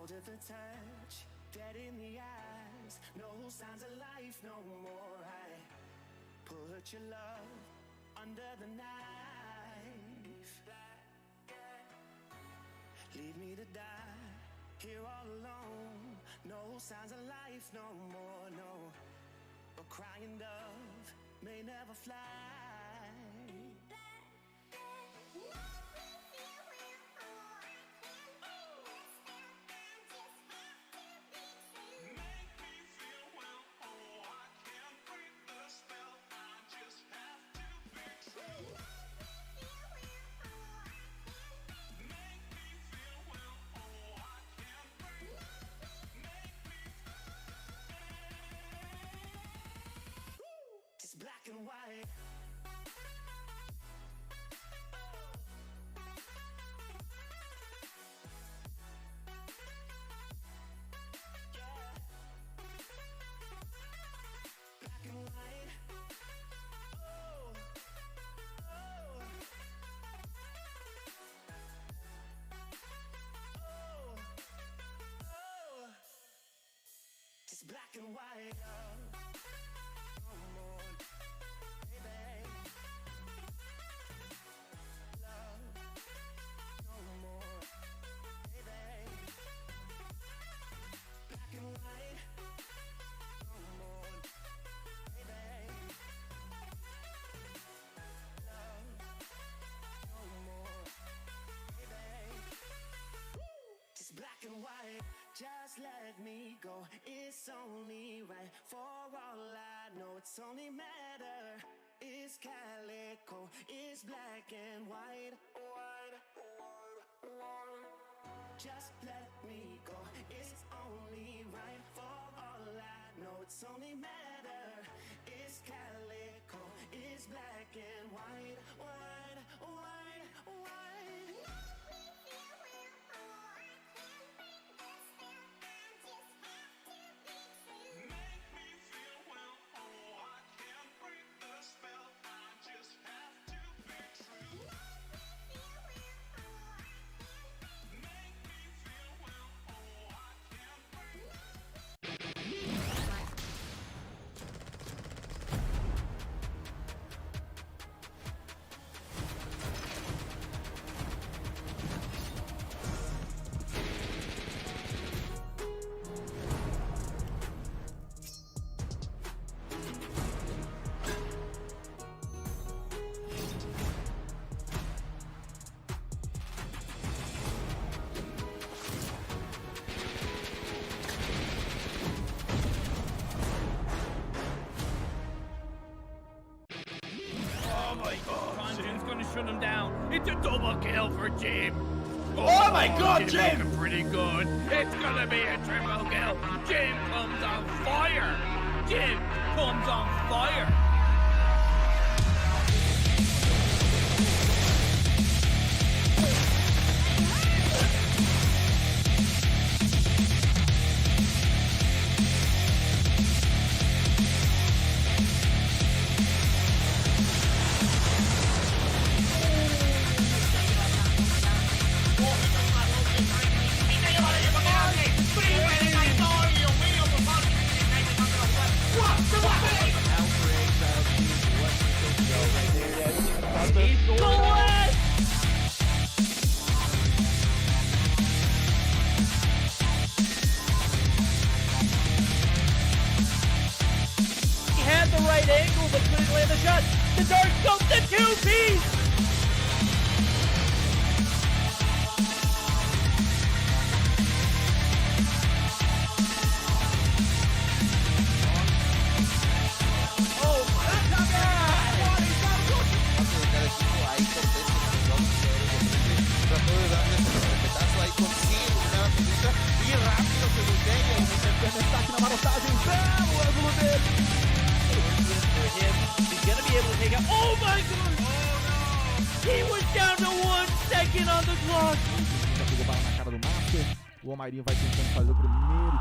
cold at the touch, dead in the eyes, no signs of life no more. I put your love under the knife. Leave me to die here all alone. No signs of life no more, no. A crying dove may never fly. Black and white. Yeah. Black and white. Oh. Oh. Oh. Oh. Just black and white. Black and white, just let me go. It's only right. For all I know, it's only matter. It's calico, it's black and white. White, white, white. Just let me go. It's only right. For all I know, it's only matter. It's calico, it's black and white. White, white, white. Shut him down. It's a double kill for Jim. Oh my god, Jim! Looking pretty good. It's gonna be a triple kill. Jim comes on fire. Jim comes on fire. The dark scope, the 2-piece! Oh my god! Trató de darle ese respetazo ahí consigo, una película y rápido se voltea y se destaca na marotagem, bravo o ângulo dele. He's gonna be able to take out. Oh my god! Oh no! He was down to 1 second on the clock. Pegou bala na cara do Mafia. O Omairinho vai tentando fazer o primeiro.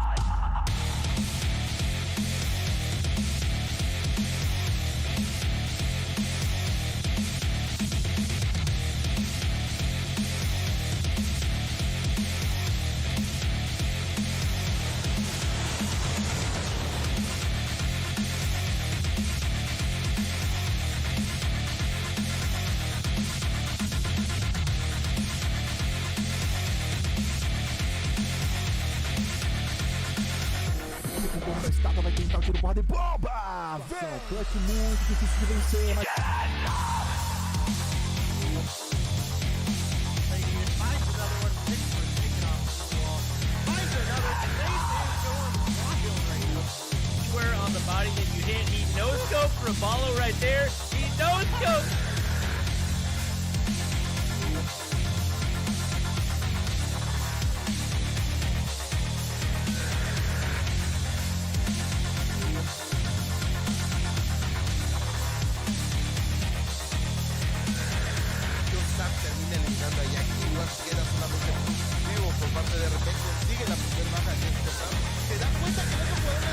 forma de bomba! Vem! Clutch muito difícil de vencer, mas... On the body that you hit, he no-scoped Raballo right there. He no-scoped. Termina eliminando a Jackie, igual queda solamente positivo por parte de repente, sigue la primera baja de este round, se da cuenta que no se puede.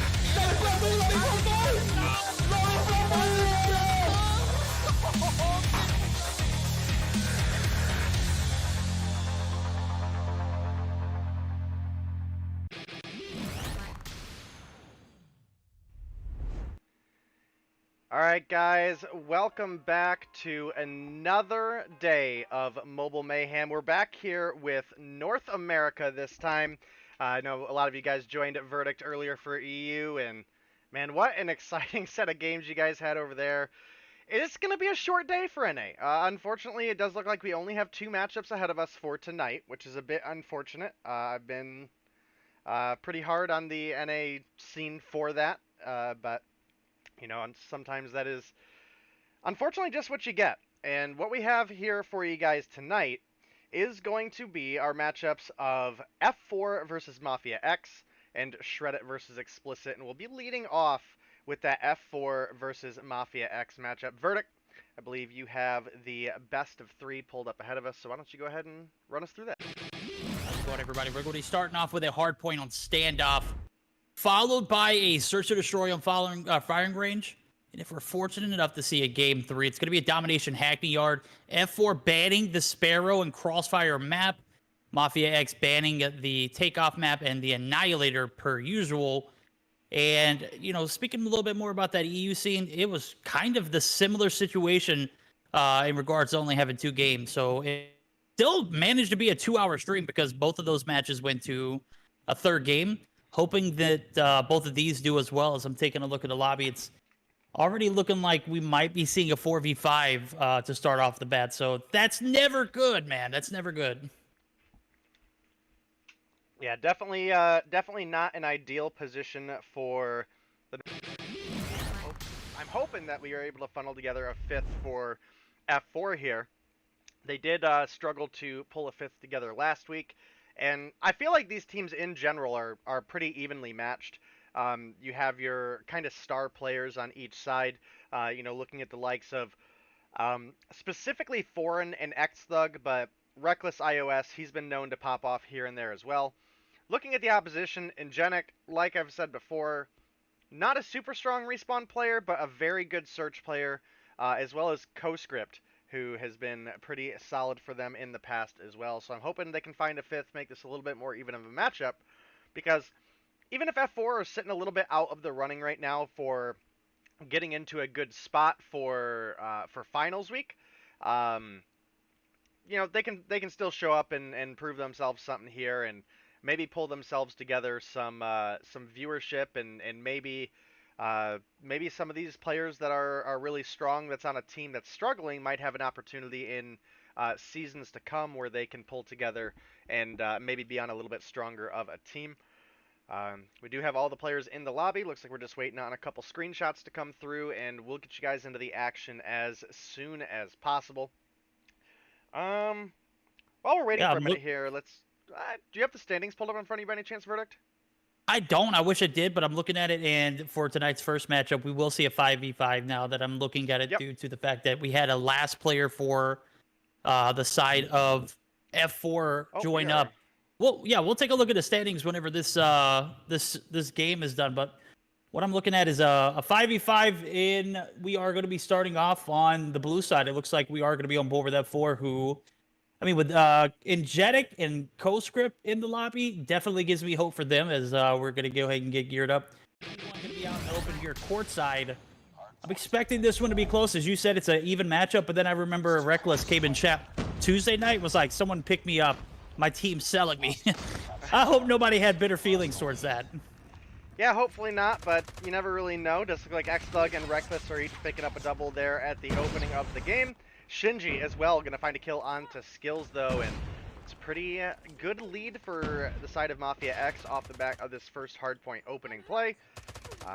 Alright guys, welcome back to another day of Mobile Mayhem. We're back here with North America this time. I know a lot of you guys joined at Verdict earlier for EU, and man, what an exciting set of games you guys had over there. It's going to be a short day for NA. Unfortunately, it does look like we only have 2 matchups ahead of us for tonight, which is a bit unfortunate. I've been pretty hard on the NA scene for that, but you know, and sometimes that is unfortunately just what you get. And what we have here for you guys tonight is going to be our matchups of F4 versus Mafia X and Shreddit versus Xplicit. And we'll be leading off with that F4 versus Mafia X matchup. Verdict, I believe you have the best of 3 pulled up ahead of us. So why don't you go ahead and run us through that? How's it going, everybody? We're going to be starting off with a hard point on standoff, followed by a search to destroy on firing range. And if we're fortunate enough to see a game 3, it's going to be a domination Hackney Yard. F4 banning the Sparrow and Crossfire map. Mafia X banning the Takeoff map and the Annihilator per usual. And, you know, speaking a little bit more about that EU scene, it was kind of the similar situation in regards to only having 2 games. So it still managed to be a 2-hour stream because both of those matches went to a 3rd game. Hoping that both of these do as well. As I'm taking a look at the lobby, it's already looking like we might be seeing a 4v5 to start off the bat. So that's never good, man. That's never good. Yeah, definitely not an ideal position for the... I'm hoping that we are able to funnel together a 5th for F4 here. They did struggle to pull a 5th together last week. And I feel like these teams in general are pretty evenly matched. You have your kind of star players on each side. You know, looking at the likes of specifically Foreign and X-Thug, but Reckless iOS, he's been known to pop off here and there as well. Looking at the opposition, Ingenic, like I've said before, not a super strong respawn player, but a very good search player, as well as CoScript, who has been pretty solid for them in the past as well. So I'm hoping they can find a 5th, make this a little bit more even of a matchup, because even if F4 are sitting a little bit out of the running right now for getting into a good spot for finals week, you know, they can still show up and prove themselves something here, and maybe pull themselves together some viewership, and maybe some of these players that are really strong that's on a team that's struggling might have an opportunity in seasons to come where they can pull together and maybe be on a little bit stronger of a team. We do have all the players in the lobby. Looks like we're just waiting on a couple screenshots to come through, and we'll get you guys into the action as soon as possible. While we're waiting for a minute here, let's... do you have the standings pulled up in front of you by any chance, Verdict? I don't. I wish I did, but I'm looking at it, and for tonight's first matchup, we will see a 5v5 now that I'm looking at it due to the fact that we had a last player for the side of F4 join up. Well, yeah, we'll take a look at the standings whenever this this game is done, but what I'm looking at is a 5v5 in. We are going to be starting off on the blue side. It looks like we are going to be on board with F4, who... I mean, with Ingenic and CoScript in the lobby, definitely gives me hope for them as we're going to go ahead and get geared up. We're going to be out in the open here courtside. I'm expecting this one to be close. As you said, it's an even matchup, but then I remember Reckless came in chat Tuesday night, was like, someone picked me up. My team's selling me. I hope nobody had bitter feelings towards that. Yeah, hopefully not, but you never really know. Does look like Xthug and Reckless are each picking up a double there at the opening of the game. Shinji as well, going to find a kill onto Skills though, and it's a pretty good lead for the side of Mafia X off the back of this first hardpoint opening play.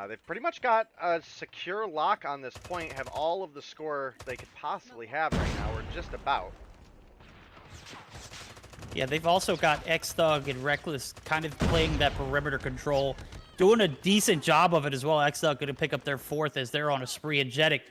They've pretty much got a secure lock on this point, have all of the score they could possibly have right now, or just about. Yeah, they've also got Xthug and Reckless kind of playing that perimeter control, doing a decent job of it as well. Xthug going to pick up their 4th as they're on a spree, and Jetic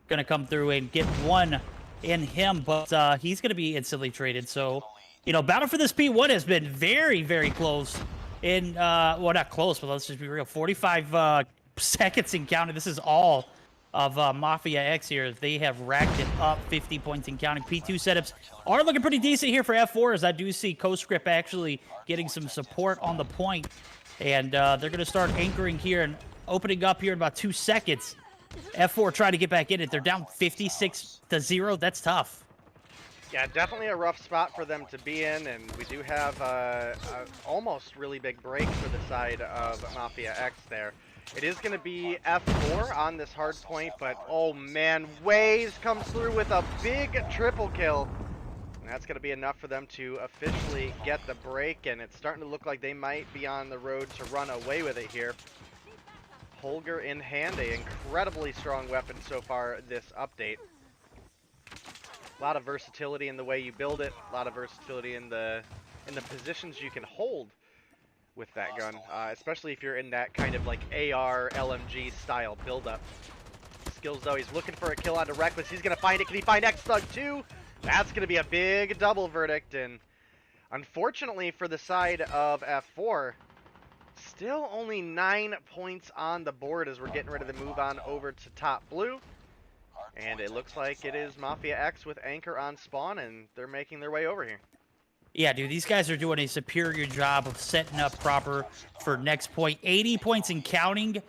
going to come through and get 1 in him, but he's going to be instantly traded. So, you know, battle for this P1 has been very, very close. In, well, not close, but let's just be real. 45 seconds and counting. This is all of Mafia X here. They have racked it up 50 points and counting. P2 setups are looking pretty decent here for F4, as I do see CoScript actually getting some support on the point. And they're going to start anchoring here and opening up here in about 2 seconds. F4 trying to get back in it. They're down 56-0. That's tough. Yeah, definitely a rough spot for them to be in, and we do have a almost really big break for the side of Mafia X there. It is going to be F4 on this hard point, but oh man, Waze comes through with a big triple kill. And that's going to be enough for them to officially get the break, and it's starting to look like they might be on the road to run away with it here. Holger in hand, an incredibly strong weapon so far this update. A lot of versatility in the way you build it, a lot of versatility in the positions you can hold with that gun, especially if you're in that kind of like AR LMG style build-up. Skills though, he's looking for a kill onto Reckless. He's gonna find it. Can he find Xthug too? That's gonna be a big double verdict, and unfortunately for the side of F4, still only 9 points on the board as we're getting ready to move on over to top blue. And it looks like it is Mafia X with Anchor on spawn, and they're making their way over here. Yeah, dude, these guys are doing a superior job of setting up proper for next point. 80 points and counting.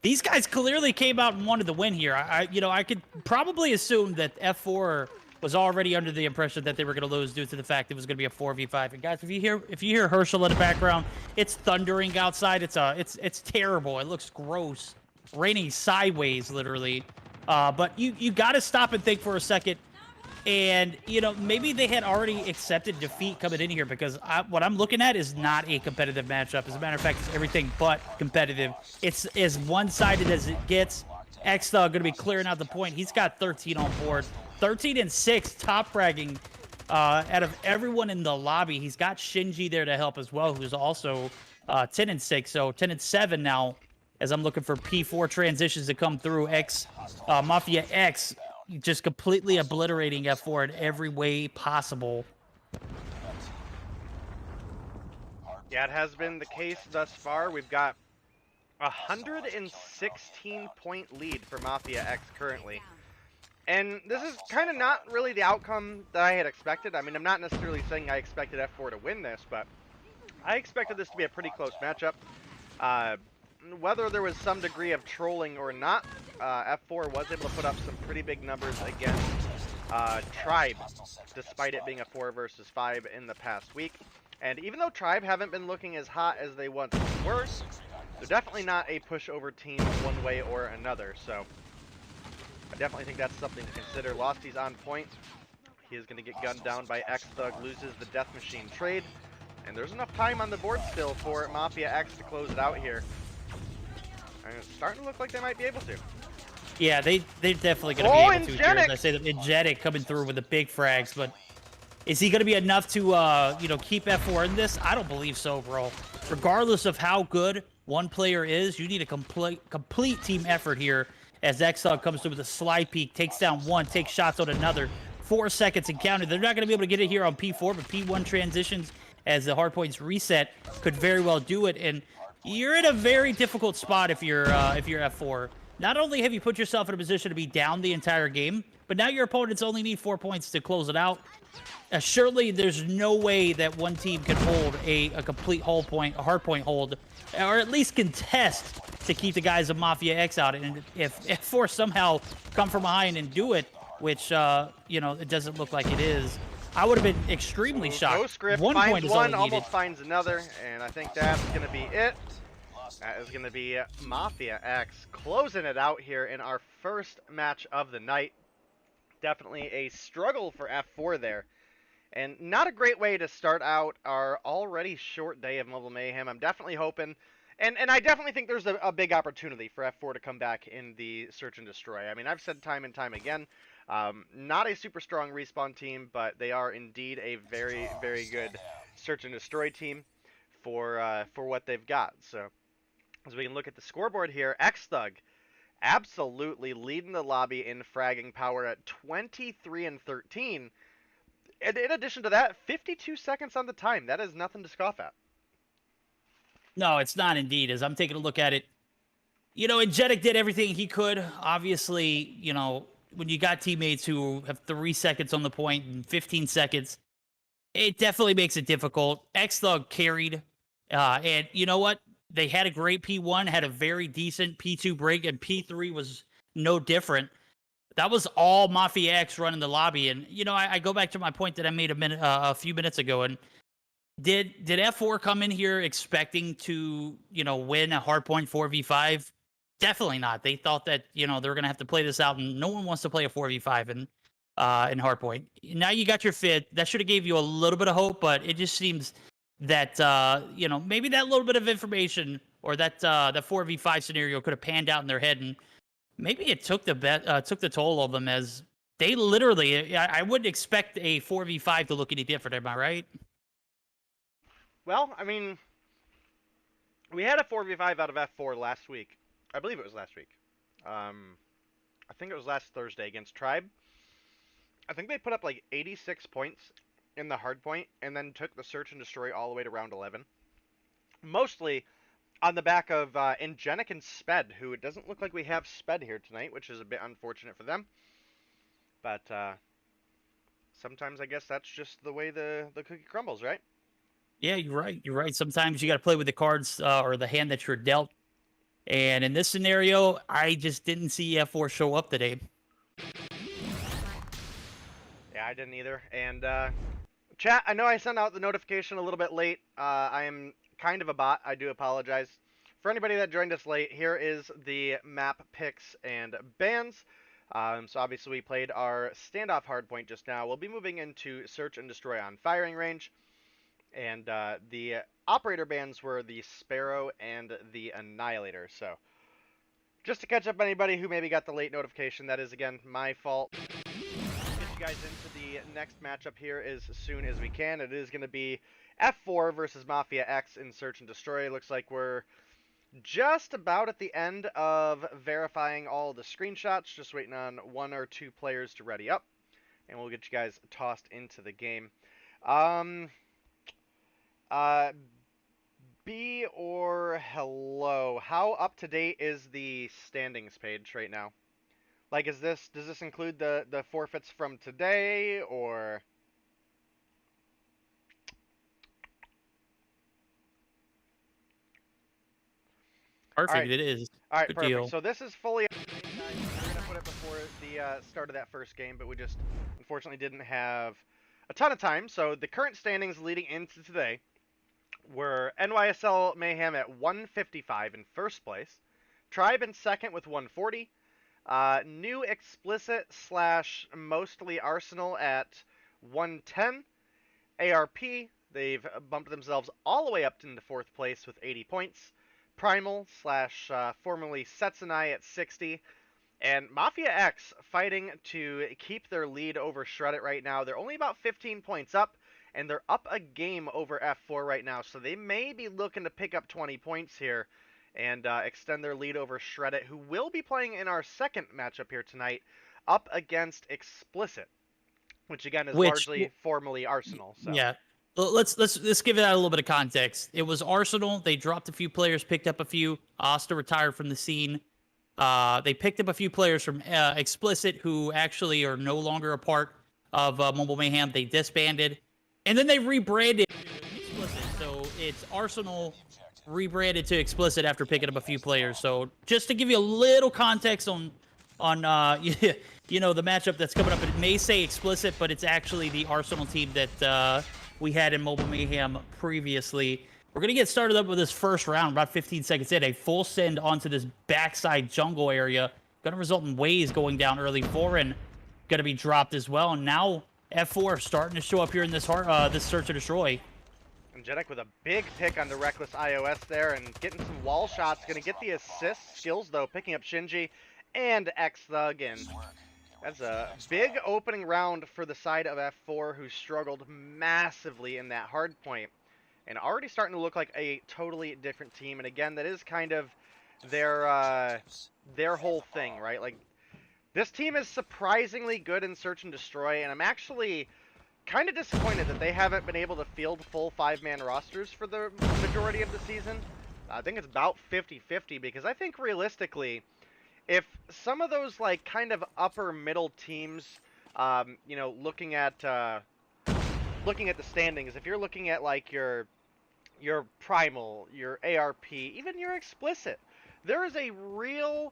These guys clearly came out and wanted the win here. I could probably assume that F4 was already under the impression that they were going to lose due to the fact it was going to be a 4v5. And guys, if you hear Herschel in the background, it's thundering outside. It's terrible. It looks gross. Raining sideways, literally. But you got to stop and think for a second. And, you know, maybe they had already accepted defeat coming in here, because what I'm looking at is not a competitive matchup. As a matter of fact, it's everything but competitive. It's as one-sided as it gets. Xthug going to be clearing out the point. He's got 13 on board. 13 and 6, top fragging out of everyone in the lobby. He's got Shinji there to help as well, who's also 10 and 6. So 10 and 7 now, as I'm looking for P4 transitions to come through. Mafia X just completely obliterating F4 in every way possible. Yeah, it has been the case thus far. We've got a 116-point lead for Mafia X currently. And this is kind of not really the outcome that I had expected. I mean, I'm not necessarily saying I expected F4 to win this, but I expected this to be a pretty close matchup. Whether there was some degree of trolling or not, F4 was able to put up some pretty big numbers against Tribe, despite it being a 4 versus 5 in the past week. And even though Tribe haven't been looking as hot as they once were, they're definitely not a pushover team one way or another. So I definitely think that's something to consider. Losty's on point. He is going to get gunned down by Xthug, loses the Death Machine trade. And there's enough time on the board still for Mafia X to close it out here. And it's starting to look like they might be able to. Yeah, they're definitely going to be able to here. As I say, the Jetic coming through with the big frags, but is he going to be enough to, keep F4 in this? I don't believe so, bro. Regardless of how good one player is, you need a complete team effort here, as Xthug comes through with a slide peek, takes down one, takes shots on another. 4 seconds and counted. They're not going to be able to get it here on P4, but P1 transitions as the hardpoints reset could very well do it. And you're in a very difficult spot if you're F4. Not only have you put yourself in a position to be down the entire game, but now your opponents only need 4 points to close it out. Surely there's no way that one team can hold a complete hardpoint hold, or at least contest to keep the guys of Mafia X out. And if F4 somehow come from behind and do it, which it doesn't look like it is, I would have been extremely shocked. CoScript 1 finds point is one, all almost finds another, and I think that's going to be it. That is going to be Mafia X closing it out here in our first match of the night. Definitely a struggle for F4 there. And not a great way to start out our already short day of Mobile Mayhem. I'm definitely hoping, and I definitely think there's a big opportunity for F4 to come back in the Search and Destroy. I mean, I've said time and time again, not a super strong respawn team, but they are indeed a very, very good Search and Destroy team for what they've got. So, as we can look at the scoreboard here, Xthug absolutely leading the lobby in fragging power at 23 and 13. And in addition to that, 52 seconds on the time. That is nothing to scoff at. No, it's not indeed. As I'm taking a look at it, you know, Angelic did everything he could. Obviously, you know, when you got teammates who have 3 seconds on the point and 15 seconds, it definitely makes it difficult. Xthug carried, and you know what? They had a great P1, had a very decent P2 break, and P3 was no different. That was all Mafia X running the lobby, and you know, I go back to my point that I made a few minutes ago. And did F4 come in here expecting to, you know, win a hardpoint 4v5? Definitely not. They thought that, you know, they're gonna have to play this out, and no one wants to play a 4v5 in hardpoint. Now you got your fit. That should have gave you a little bit of hope, but it just seems that you know, maybe that little bit of information or that 4v5 scenario could have panned out in their head, and maybe it took the toll of them, as they literally, I wouldn't expect a 4v5 to look any different, am I right? Well, I mean, we had a 4v5 out of F4 last week. I believe it was last week. I think it was last Thursday against Tribe. I think they put up like 86 points in the hardpoint and then took the Search and Destroy all the way to round 11. Mostly on the back of Ingenic and Sped, who it doesn't look like we have Sped here tonight, which is a bit unfortunate for them. But sometimes I guess that's just the way the cookie crumbles, right? Yeah, you're right. You're right. Sometimes you got to play with the cards or the hand that you're dealt. And in this scenario, I just didn't see F4 show up today. Yeah, I didn't either. And chat, I know I sent out the notification a little bit late. I am kind of a bot. I do apologize. For anybody that joined us late, here is the map picks and bans. So obviously we played our standoff hardpoint just now. We'll be moving into Search and Destroy on firing range. And the operator bans were the Sparrow and the Annihilator. So just to catch up anybody who maybe got the late notification, that is again my fault. Get you guys into the next matchup here as soon as we can. It is going to be F4 versus Mafia X in Search and Destroy. It looks like we're just about at the end of verifying all the screenshots. Just waiting on 1 or 2 players to ready up. And we'll get you guys tossed into the game. B or hello, how up to date is the standings page right now? Like, does this include the forfeits from today, or? Perfect, right. it is. All right, Good perfect. deal. So this is fully up to date, guys. We're gonna put it before the start of that first game, but we just unfortunately didn't have a ton of time. So the current standings leading into today were NYSL Mayhem at 155 in first place, Tribe in second with 140, New Xplicit / mostly Arsenal at 110, ARP, they've bumped themselves all the way up into fourth place with 80 points, Primal / formerly Setsunai at 60, and Mafia X fighting to keep their lead over Shreddit right now. They're only about 15 points up, and they're up a game over F4 right now, so they may be looking to pick up 20 points here and extend their lead over Shreddit, who will be playing in our second matchup here tonight up against Xplicit, which again is largely formerly Arsenal. So. Yeah, let's give that a little bit of context. It was Arsenal. They dropped a few players, picked up a few. Asta retired from the scene. They picked up a few players from Xplicit, who actually are no longer a part of Mobile Mayhem. They disbanded. And then they rebranded to Xplicit, so it's Arsenal rebranded to Xplicit after picking up a few players. So just to give you a little context on you know, the matchup that's coming up, it may say Xplicit, but it's actually the Arsenal team that we had in Mobile Mayhem previously. We're going to get started up with this first round, about 15 seconds in. A full send onto this backside jungle area. Going to result in Waze going down early. Foreign going to be dropped as well. And now F4 starting to show up here in this this search and destroy. And Jedek with a big pick on the Reckless iOS there and getting some wall shots. Going to get the assist. Skills, though, picking up Shinji and X-Thug. And that's a big opening round for the side of F4, who struggled massively in that hard point. And already starting to look like a totally different team. And again, that is kind of their whole thing, right? Like, this team is surprisingly good in Search and Destroy, and I'm actually kind of disappointed that they haven't been able to field full 5-man rosters for the majority of the season. I think it's about 50-50, because I think realistically, if some of those, like, kind of upper middle teams, you know, looking at the standings, if you're looking at, like, your Primal, your ARP, even your Xplicit, there is a real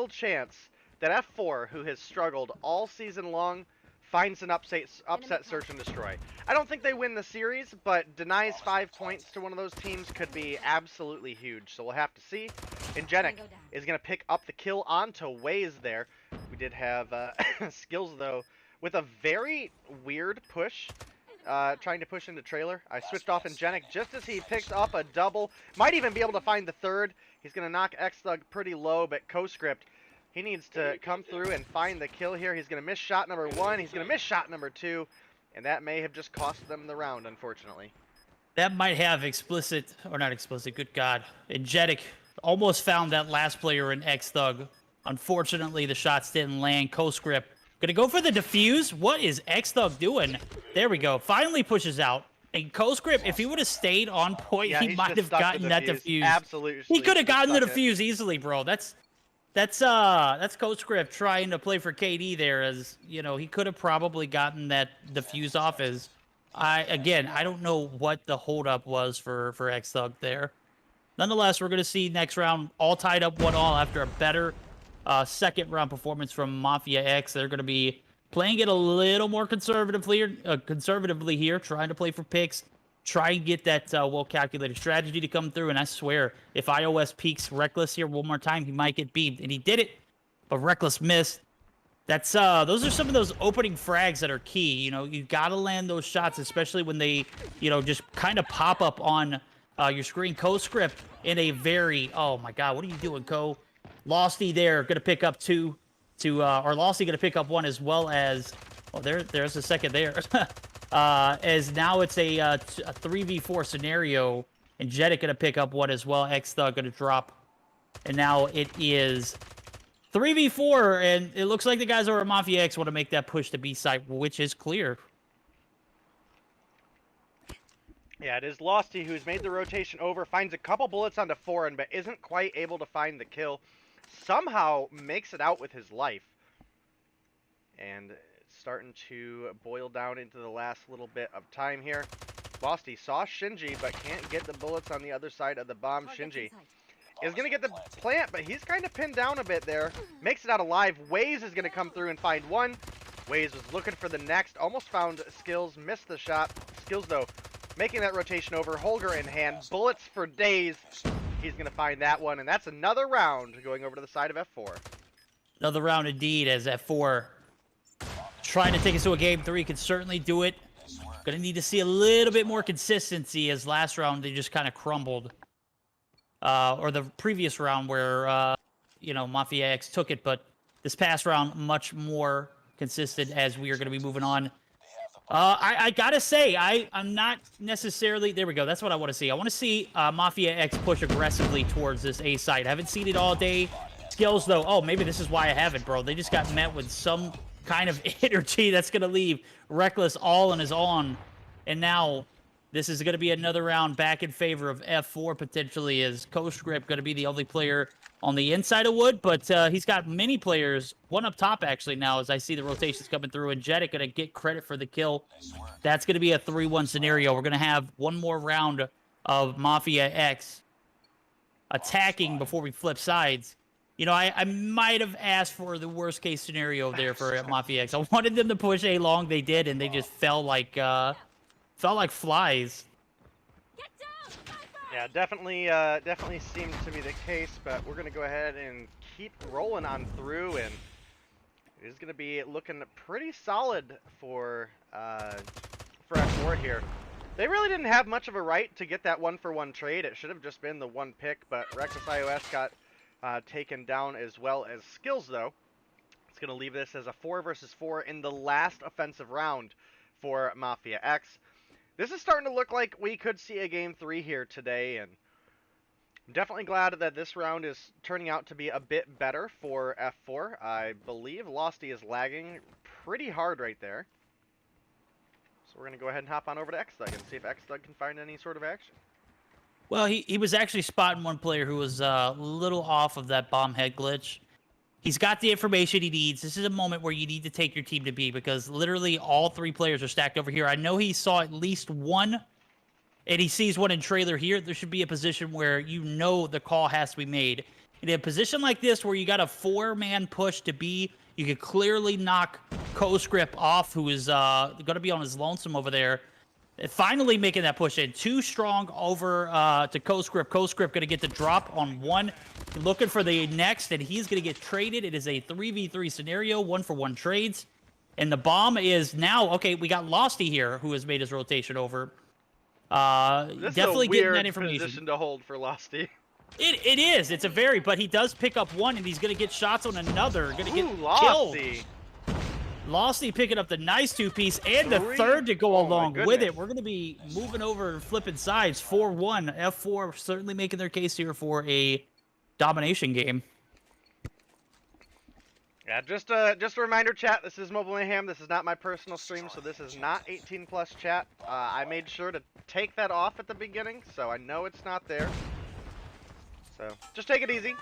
chance that F4, who has struggled all season long, finds an upset Search and Destroy. I don't think they win the series, but denies 5 points to one of those teams could be absolutely huge. So we'll have to see. And Jenik is going to pick up the kill onto Waze there. We did have Skills, though, with a very weird push. Trying to push into trailer. I switched off Ingenic just as he picks up a double. Might even be able to find the third. He's going to knock X-Thug pretty low, but CoScript, he needs to come through and find the kill here. He's going to miss shot number 1. He's going to miss shot number 2. And that may have just cost them the round, unfortunately. That might have Xplicit, or not Xplicit, good God. Ingenic almost found that last player in X-Thug. Unfortunately, the shots didn't land. CoScript gonna go for the defuse. What is X-Thug doing? There we go. Finally pushes out. And CoScript, if he would have stayed on point, yeah, he might have gotten that defuse. Absolutely. He could have gotten the defuse easily, bro. That's CoScript trying to play for KD there, as you know, he could have probably gotten that defuse off. As I don't know what the holdup was for X-Thug there. Nonetheless, we're gonna see next round all tied up 1-1 after a better second round performance from Mafia X. They're going to be playing it a little more conservatively here, trying to play for picks, try and get that well-calculated strategy to come through. And I swear, if iOS peaks Reckless here one more time, he might get beamed. And he did it, but Reckless missed. That's those are some of those opening frags that are key. You know, you got to land those shots, especially when they, you know, just kind of pop up on your screen. CoScript in a very, oh my God, what are you doing, Co? Losty there, going to pick up 2 to, or Losty going to pick up 1 as well as, oh, there's a second there. As now it's a 3v4 scenario, and Jeddick going to pick up 1 as well. X-Thug going to drop, and now it is 3v4, and it looks like the guys over at Mafia X want to make that push to B site, which is clear. Yeah, it is Losty who's made the rotation over, finds a couple bullets onto Foreign, but isn't quite able to find the kill. Somehow makes it out with his life. And it's starting to boil down into the last little bit of time here. Losty saw Shinji, but can't get the bullets on the other side of the bomb. Shinji is going to get the plant, but he's kind of pinned down a bit there. Makes it out alive. Waze is going to come through and find 1. Waze was looking for the next. Almost found Skills. Missed the shot. Skills, though, making that rotation over. Holger in hand. Bullets for days. He's going to find that one, and that's another round going over to the side of F4. Another round indeed, as F4 trying to take us to a game 3. Can certainly do it. Going to need to see a little bit more consistency, as last round they just kind of crumbled. Or the previous round where, you know, Mafia X took it, but this past round, much more consistent as we are going to be moving on. I gotta say, I'm not necessarily... There we go. That's what I want to see. I want to see Mafia X push aggressively towards this A site. I haven't seen it all day. Skills, though. Oh, maybe this is why I haven't, bro. They just got met with some kind of energy that's going to leave Reckless all on his own. And now this is going to be another round back in favor of F4, potentially, as CoScript going to be the only player on the inside of Wood, but he's got many players, one up top actually now, as I see the rotations coming through, and Jeddick going to get credit for the kill. That's going to be a 3-1 scenario. We're going to have one more round of Mafia X attacking before we flip sides. You know, I might have asked for the worst case scenario there for Mafia X. I wanted them to push A long, they did, and they just fell like flies. Yeah, definitely seemed to be the case, but we're gonna go ahead and keep rolling on through, and it is gonna be looking pretty solid for F4 here. They really didn't have much of a right to get that 1-for-1 trade. It should have just been the one pick, but Reckless iOS got taken down as well as Skills, though. It's going to leave this as a 4 versus 4 in the last offensive round for Mafia X. This is starting to look like we could see a Game 3 here today, and I'm definitely glad that this round is turning out to be a bit better for F4. I believe Losty is lagging pretty hard right there. So we're going to go ahead and hop on over to Xthug and see if Xthug can find any sort of action. Well, he was actually spotting one player who was a little off of that bomb head glitch. He's got the information he needs. This is a moment where you need to take your team to B, because literally all 3 players are stacked over here. I know he saw at least one, and he sees one in trailer here. There should be a position where you know the call has to be made. In a position like this where you got a 4-man push to B, you could clearly knock CoScript off, who is going to be on his lonesome over there. Finally making that push in. Too strong over to CoScript. CoScript going to get the drop on one. Looking for the next, and he's going to get traded. It is a 3v3 scenario, 1-for-1 trades. And the bomb is now, okay, we got Losty here, who has made his rotation over. Definitely getting that information. Position to hold for Losty. It is. It's a very, but he does pick up one, and he's going to get shots on another. Going to get Losty. killed. Losty picking up the nice 2-piece and the third to go along with it. We're going to be moving over and flipping sides. 4-1. F4 certainly making their case here for a domination game. Yeah, just a reminder, chat. This is Mobile Mayhem. This is not my personal stream, so this is not 18+ chat. I made sure to take that off at the beginning, so I know it's not there. So just take it easy.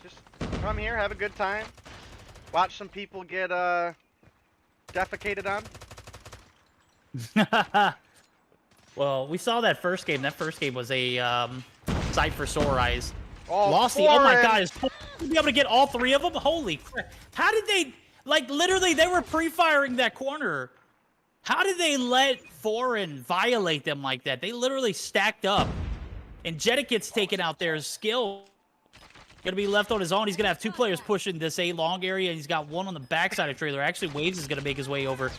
Just come here, have a good time. Watch some people get defecated on. Well, we saw that first game. That first game was a sight for sore eyes. Oh, Losty, oh my god, is be able to get all 3 of them? Holy crap. How did they, like, literally, they were pre-firing that corner. How did they let Foreign violate them like that? They literally stacked up. And Jeddick gets taken out there. His skill going to be left on his own. He's going to have 2 players pushing this A-long area, and he's got one on the backside of trailer. Actually, Waves is going to make his way over.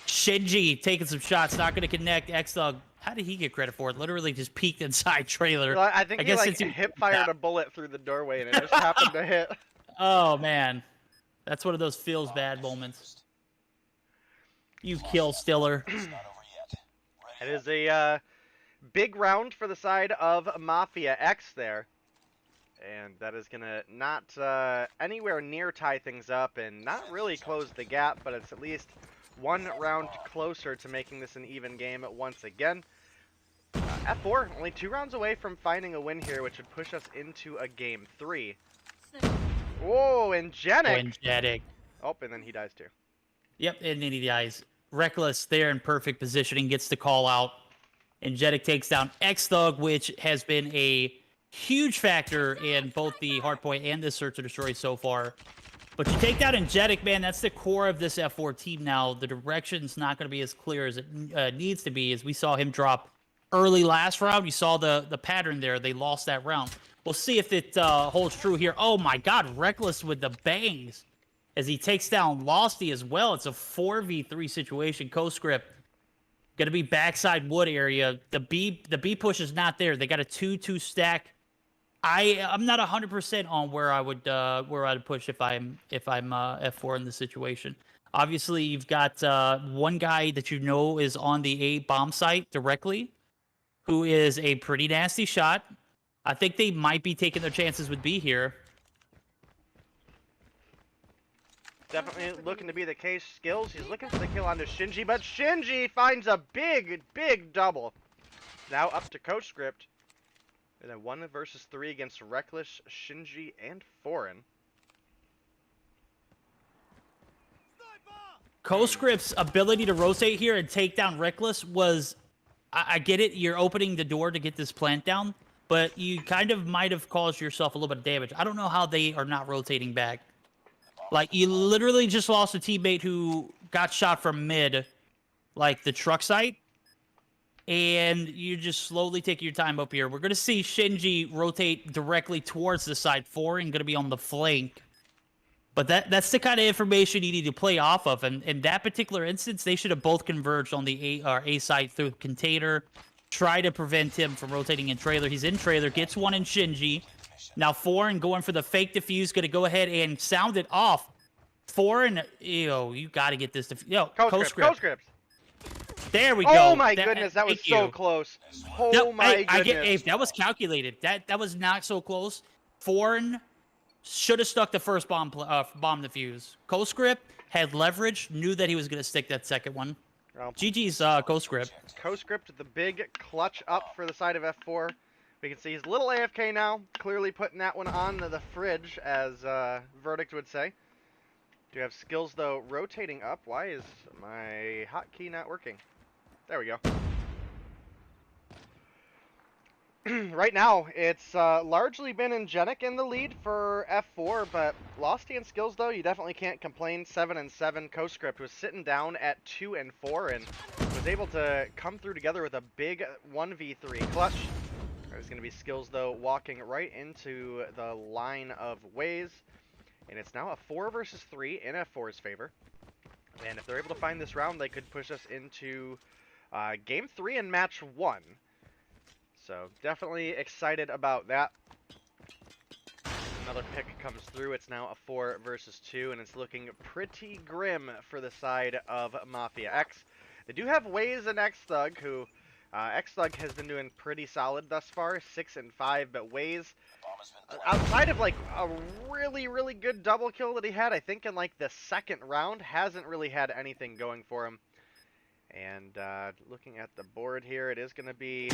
Shinji taking some shots, not going to connect. Xthug, how did he get credit for it? Literally just peeked inside trailer. Well, I think he like hip-fired a bullet through the doorway, and it just happened to hit. Oh, man. That's one of those feels bad moments. You kill Stiller. It is a big round for the side of Mafia X there. And that is going to not anywhere near tie things up and not really close the gap, but it's at least 1 round closer to making this an even game once again. F4, only 2 rounds away from finding a win here, which would push us into a Game 3. Whoa, Angenic! Oh, and then he dies too. Yep, and then he dies. Reckless there in perfect positioning, gets the call out. Angenic takes down Xthug, which has been a huge factor in both the hardpoint and the search and destroy so far. But you take down Angenic, man, that's the core of this F4 team now. The direction's not going to be as clear as it needs to be, as we saw him drop early last round. You saw the pattern there. They lost that round. We'll see if it holds true here. Oh, my God. Reckless with the bangs as he takes down Losty as well. It's a 4v3 situation. CoScript going to be backside wood area. The B push is not there. They got a 2-2 stack. I'm not 100% on where I'd push if I'm F4 in this situation. Obviously, you've got one guy that you know is on the A bomb site directly, who is a pretty nasty shot. I think they might be taking their chances with B here. Definitely looking to be the case. Skills, he's looking for the kill onto Shinji, but Shinji finds a big double. Now up to CoScript. In a 1 versus 3 against Reckless, Shinji, and Foreign. CoScript's ability to rotate here and take down Reckless was... I get it, you're opening the door to get this plant down, but you kind of might have caused yourself a little bit of damage. I don't know how they are not rotating back. Like, you literally just lost a teammate who got shot from mid, like the truck site. and you just slowly take your time up here. We're going to see Shinji rotate directly towards the side 4 and going to be on the flank. But that's the kind of information you need to play off of. And in that particular instance, they should have both converged on the A side through container. Try to prevent him from rotating in trailer. He's in trailer, gets one in Shinji. Now Foreign going for the fake defuse, going to go ahead and sound it off. Foreign, you got to get this defuse. Yo, Co-script. There we go. Oh my goodness, that was so close. Oh my goodness. That was calculated. That was not so close. Foreign should have stuck the first bomb defuse. Co-script had leverage, knew that he was going to stick that second one. Well, GG's co-script. Co-script, the big clutch up for the side of F4. We can see he's a little AFK now, clearly putting that one on the fridge, as Verdict would say. Do have skills, though, rotating up. Why is my hotkey not working? There we go. Right now, it's largely been Ingenic in the lead for F4, but Losty and skills, though, you definitely can't complain. 7 and 7. Co-script was sitting down at 2 and 4 and was able to come through together with a big 1v3 clutch. There's going to be skills, though, walking right into the line of Waze. And it's now a 4 versus 3 in F4's favor. And if they're able to find this round, they could push us into Game 3 and Match 1. So definitely excited about that. Another pick comes through. It's now a 4 versus 2, and it's looking pretty grim for the side of Mafia X. They do have Waze and X-Thug, who X-Thug has been doing pretty solid thus far, 6 and 5, but Waze, outside of like a really good double kill that he had, I think in like the second round, hasn't really had anything going for him. And looking at the board here, it is going to be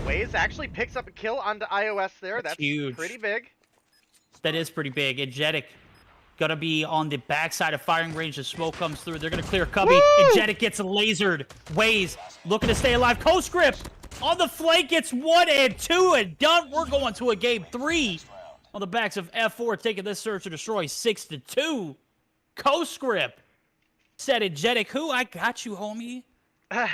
Waze actually picks up a kill onto iOS there. That's huge. Pretty big. That is pretty big. Agetic going to be on the backside of firing range. The smoke comes through. They're going to clear Cubby. Agetic gets lasered. Waze looking to stay alive. Co-script on the flank gets 1 and 2 and done. We're going to a game 3 on the backs of F4, taking this search and destroy 6-2. Co-script said Agetic, who? I got you, homie. Yeah,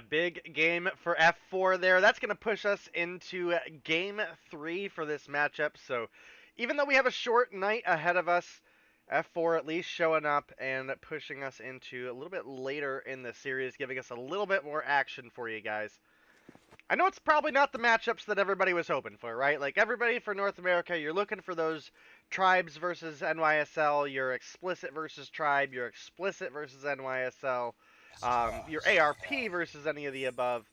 big game for F4 there. That's going to push us into Game 3 for this matchup. So even though we have a short night ahead of us, F4 at least showing up and pushing us into a little bit later in the series, giving us a little bit more action for you guys. I know it's probably not the matchups that everybody was hoping for, right? Like, everybody for North America, you're looking for those Tribes versus NYSL, your Xplicit versus Tribe, your Xplicit versus NYSL, your ARP versus any of the above.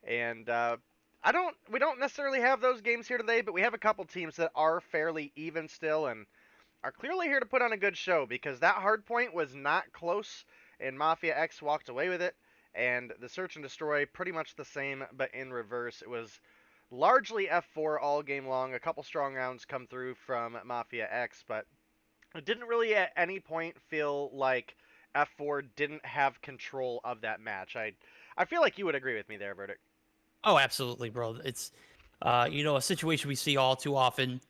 And we don't necessarily have those games here today, but we have a couple teams that are fairly even still and are clearly here to put on a good show, because that hard point was not close and Mafia X walked away with it. And the search and destroy, pretty much the same, but in reverse. It was largely F4 all game long. A couple strong rounds come through from Mafia X, but it didn't really at any point feel like F4 didn't have control of that match. I feel like you would agree with me there, Verdict. Oh, absolutely, bro. It's, a situation we see all too often.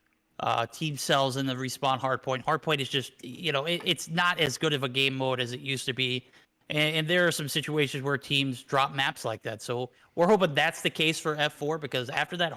Team cells in the respawn hardpoint. Hardpoint is just, it's not as good of a game mode as it used to be. And there are some situations where teams drop maps like that. So we're hoping that's the case for F4, because after that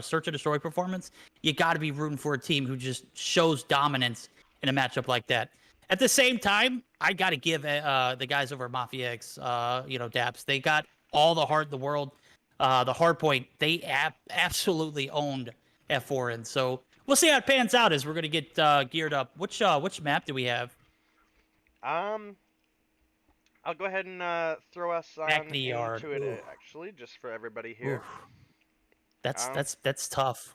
search and destroy performance, you got to be rooting for a team who just shows dominance in a matchup like that. At the same time, I got to give the guys over at Mafia X, Daps, they got all the heart in the world. The hard point, they absolutely owned F4. And so we'll see how it pans out as we're going to get geared up. Which map do we have? I'll go ahead and throw us on into it, actually, just for everybody here. Oof. That's tough.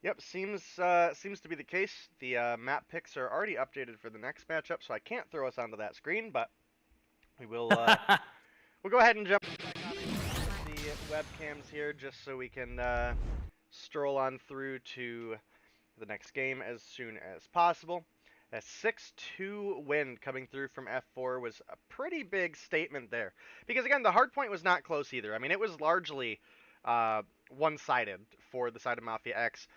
Yep, seems to be the case. The map picks are already updated for the next matchup, so I can't throw us onto that screen, but we will. We'll go ahead and jump the webcams here, just so we can stroll on through to the next game as soon as possible. A 6-2 win coming through from F4 was a pretty big statement there. Because, again, the hard point was not close either. I mean, it was largely one-sided for the side of Mafia X.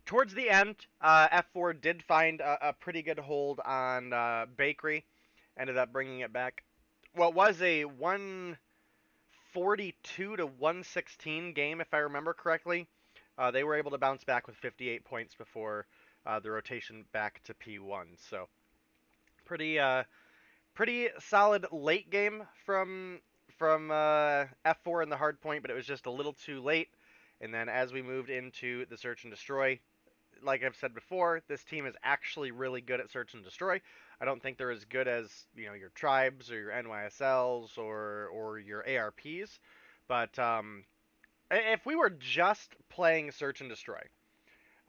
Towards the end, F4 did find a pretty good hold on Bakery. ended up bringing it back. What was a 142 to 116 game, if I remember correctly. They were able to bounce back with 58 points before the rotation back to P1. So pretty solid late game from F4 in the hard point, but it was just a little too late. And then as we moved into the search and destroy, like I've said before, this team is actually really good at search and destroy. I don't think they're as good as, you know, your tribes or your NYSLs or your ARPs, but if we were just playing search and destroy,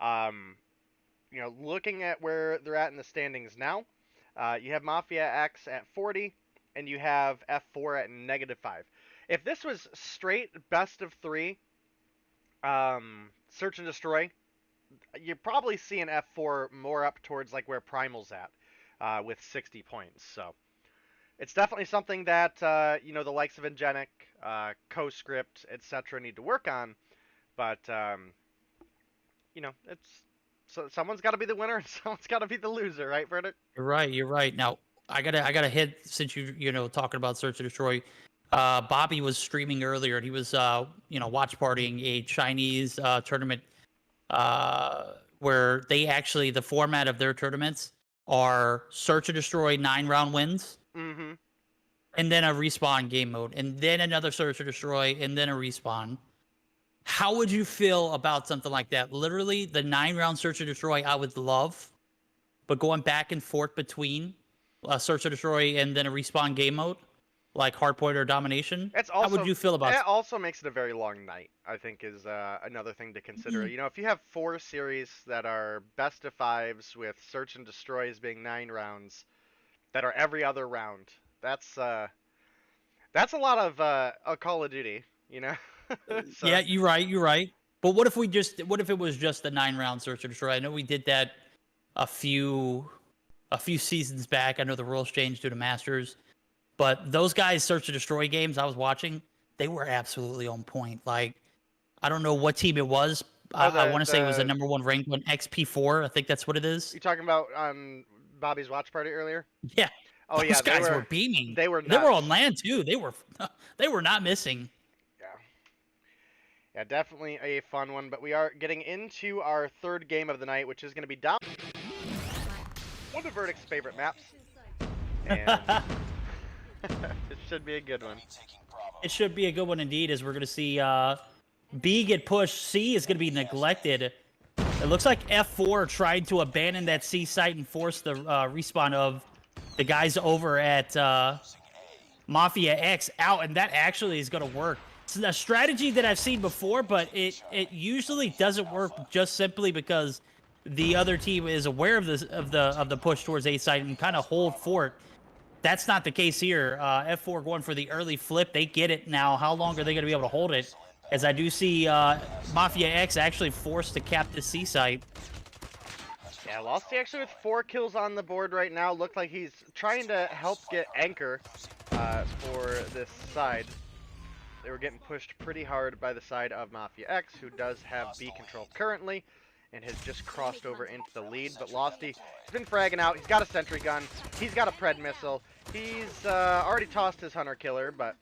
you know, looking at where they're at in the standings now, you have Mafia X at 40, and you have F4 at -5. If this was straight best of 3, search and destroy, you're probably seeing F4 more up towards like where Primal's at, with 60 points. So it's definitely something that you know, the likes of Ingenic, CoScript, etc. need to work on. But you know, so someone's got to be the winner and someone's got to be the loser, right, Verdict? You're right. You're right. Now I gotta hit, since you know, talking about search and destroy. Bobby was streaming earlier, and he was you know, watch partying a Chinese tournament where they actually, the format of their tournaments are search and destroy 9-round wins, Mm-hmm. and then a respawn game mode, and then another search and destroy, and then a respawn. How would you feel about something like that? Literally, the 9-round search and destroy I would love, but going back and forth between a search and destroy and then a respawn game mode, like hardpoint or domination. It's also, how would you feel about it? Also makes it a very long night, I think, is another thing to consider. You know, if you have 4 series that are best of 5s with search and destroys being 9 rounds, that are every other round, that's a lot of a Call of Duty, you know. So. Yeah, you're right. But what if it was just the 9-round search and destroy? I know we did that a few seasons back. I know the rules changed due to Masters, but those guys' search and destroy games I was watching, they were absolutely on point. Like, I don't know what team it was. I want to say it was the #1 ranked one, XP4. I think that's what it is. You talking about on Bobby's watch party earlier? Yeah. Oh those yeah, guys were beaming. They were on land too. They were not missing. Yeah, definitely a fun one. But we are getting into our third game of the night, which is going to be down one of Verdict's favorite maps, and it should be a good one. It should be a good one indeed, as we're going to see B get pushed. C is going to be neglected. It looks like F4 tried to abandon that C site and force the respawn of the guys over at Mafia X out, and that actually is going to work. It's a strategy that I've seen before, but it usually doesn't work, just simply because the other team is aware of this of the push towards A site and kind of hold fort. That's not the case here. F4 going for the early flip. They get it now. How long are they going to be able to hold it? As I do see Mafia X actually forced to cap the C site. Yeah, Losty actually with 4 kills on the board right now. Looked like he's trying to help get Anchor for this side. They were getting pushed pretty hard by the side of Mafia X, who does have B control currently, and has just crossed over into the lead. But Losty has been fragging out. He's got a sentry gun. He's got a pred missile. He's already tossed his hunter killer, but